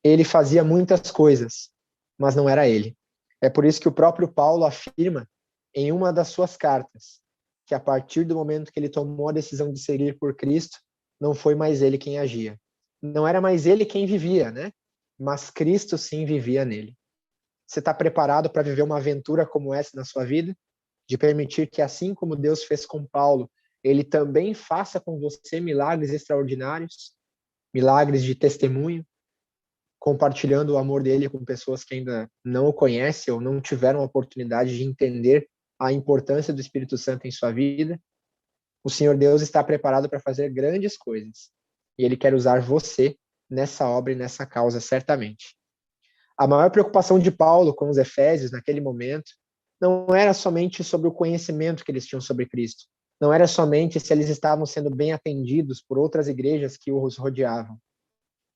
Ele fazia muitas coisas, mas não era ele. É por isso que o próprio Paulo afirma em uma das suas cartas que a partir do momento que ele tomou a decisão de seguir por Cristo, não foi mais ele quem agia. Não era mais ele quem vivia, né? Mas Cristo sim vivia nele. Você está preparado para viver uma aventura como essa na sua vida? De permitir que, assim como Deus fez com Paulo, ele também faça com você milagres extraordinários, milagres de testemunho, compartilhando o amor dele com pessoas que ainda não o conhecem ou não tiveram a oportunidade de entender a importância do Espírito Santo em sua vida. O Senhor Deus está preparado para fazer grandes coisas e ele quer usar você nessa obra e nessa causa, certamente. A maior preocupação de Paulo com os Efésios naquele momento não era somente sobre o conhecimento que eles tinham sobre Cristo, não era somente se eles estavam sendo bem atendidos por outras igrejas que os rodeavam,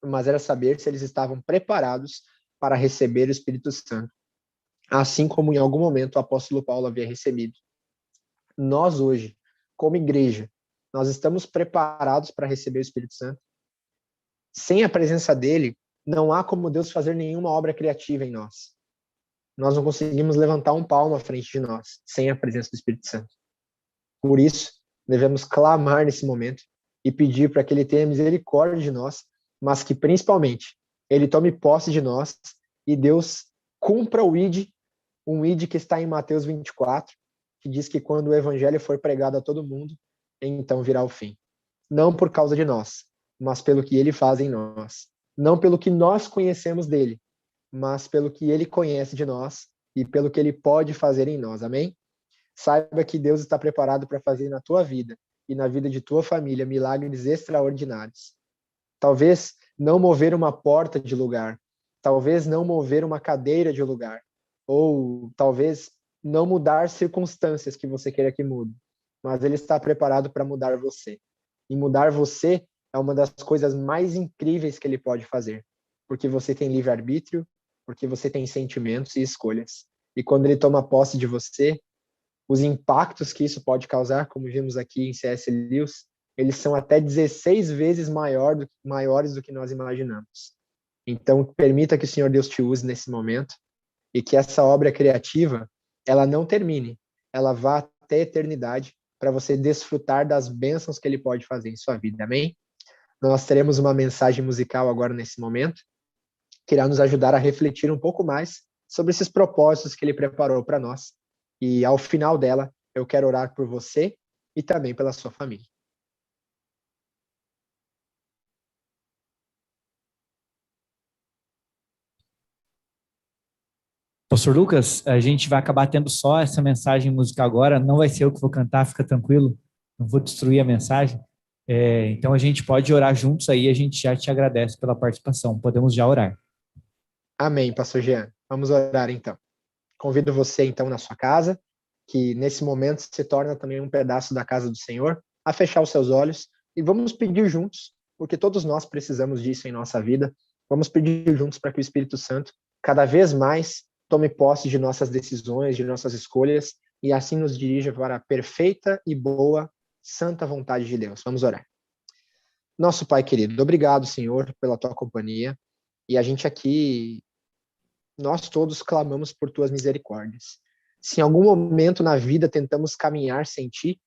mas era saber se eles estavam preparados para receber o Espírito Santo, assim como em algum momento o apóstolo Paulo havia recebido. Nós hoje, como igreja, nós estamos preparados para receber o Espírito Santo? Sem a presença dele, não há como Deus fazer nenhuma obra criativa em nós. Nós não conseguimos levantar um palmo à frente de nós, sem a presença do Espírito Santo. Por isso, devemos clamar nesse momento e pedir para que ele tenha misericórdia de nós, mas que, principalmente, ele tome posse de nós e Deus cumpra o ID, um ID que está em Mateus 24, que diz que quando o evangelho for pregado a todo mundo, então virá o fim. Não por causa de nós, mas pelo que ele faz em nós. Não pelo que nós conhecemos dele, mas pelo que ele conhece de nós e pelo que ele pode fazer em nós. Amém? Saiba que Deus está preparado para fazer na tua vida e na vida de tua família milagres extraordinários. Talvez não mover uma porta de lugar, talvez não mover uma cadeira de lugar, ou talvez não mudar circunstâncias que você queira que mude, mas ele está preparado para mudar você. E mudar você é uma das coisas mais incríveis que ele pode fazer, porque você tem livre-arbítrio, porque você tem sentimentos e escolhas. E quando ele toma posse de você, os impactos que isso pode causar, como vimos aqui em C.S. Lewis, eles são até 16 vezes maiores do que nós imaginamos. Então, permita que o Senhor Deus te use nesse momento e que essa obra criativa, ela não termine, ela vá até a eternidade para você desfrutar das bênçãos que ele pode fazer em sua vida. Amém? Nós teremos uma mensagem musical agora nesse momento, que irá nos ajudar a refletir um pouco mais sobre esses propósitos que ele preparou para nós. E ao final dela, eu quero orar por você e também pela sua família. Pastor Lucas, a gente vai acabar tendo só essa mensagem musical agora, não vai ser eu que vou cantar, fica tranquilo, não vou destruir a mensagem. Então a gente pode orar juntos aí, a gente já te agradece pela participação, podemos já orar. Amém, pastor Jean. Vamos orar então. Convido você então na sua casa, que nesse momento se torna também um pedaço da casa do Senhor, a fechar os seus olhos e vamos pedir juntos, porque todos nós precisamos disso em nossa vida, vamos pedir juntos para que o Espírito Santo cada vez mais tome posse de nossas decisões, de nossas escolhas e assim nos dirija para a perfeita e boa, santa vontade de Deus. Vamos orar. Nosso Pai querido, obrigado, Senhor, pela tua companhia, e a gente aqui, nós todos clamamos por tuas misericórdias. Se em algum momento na vida tentamos caminhar sem ti,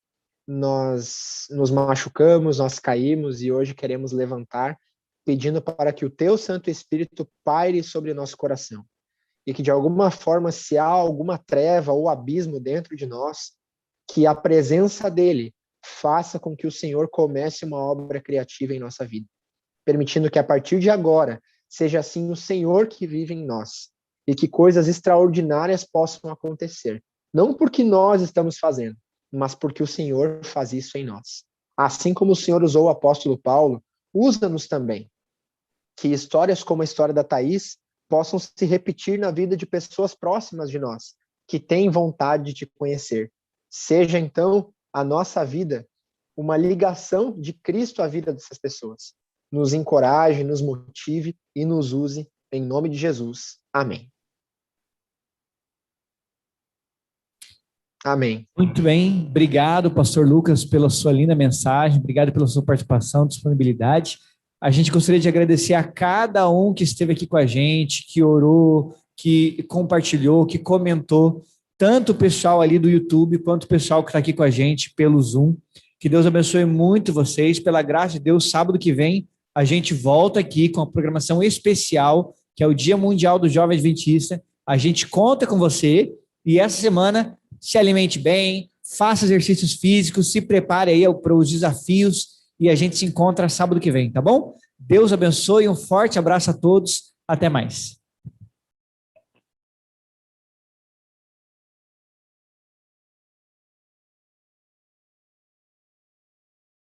nós nos machucamos, nós caímos e hoje queremos levantar, pedindo para que o teu Santo Espírito paire sobre o nosso coração. E que de alguma forma, se há alguma treva ou abismo dentro de nós, que a presença dele faça com que o Senhor comece uma obra criativa em nossa vida, permitindo que a partir de agora seja assim o Senhor que vive em nós e que coisas extraordinárias possam acontecer, não porque nós estamos fazendo, mas porque o Senhor faz isso em nós. Assim como o Senhor usou o apóstolo Paulo, usa-nos também. Que histórias como a história da Thaís possam se repetir na vida de pessoas próximas de nós, que têm vontade de te conhecer. Seja, então, a nossa vida uma ligação de Cristo à vida dessas pessoas. Nos encoraje, nos motive e nos use, em nome de Jesus. Amém. Amém. Muito bem, obrigado, pastor Lucas, pela sua linda mensagem, obrigado pela sua participação, disponibilidade. A gente gostaria de agradecer a cada um que esteve aqui com a gente, que orou, que compartilhou, que comentou, tanto o pessoal ali do YouTube, quanto o pessoal que está aqui com a gente pelo Zoom. Que Deus abençoe muito vocês, pela graça de Deus, sábado que vem a gente volta aqui com a programação especial, que é o Dia Mundial do Jovem Adventista. A gente conta com você e essa semana se alimente bem, faça exercícios físicos, se prepare aí para os desafios e a gente se encontra sábado que vem, tá bom? Deus abençoe, um forte abraço a todos, até mais.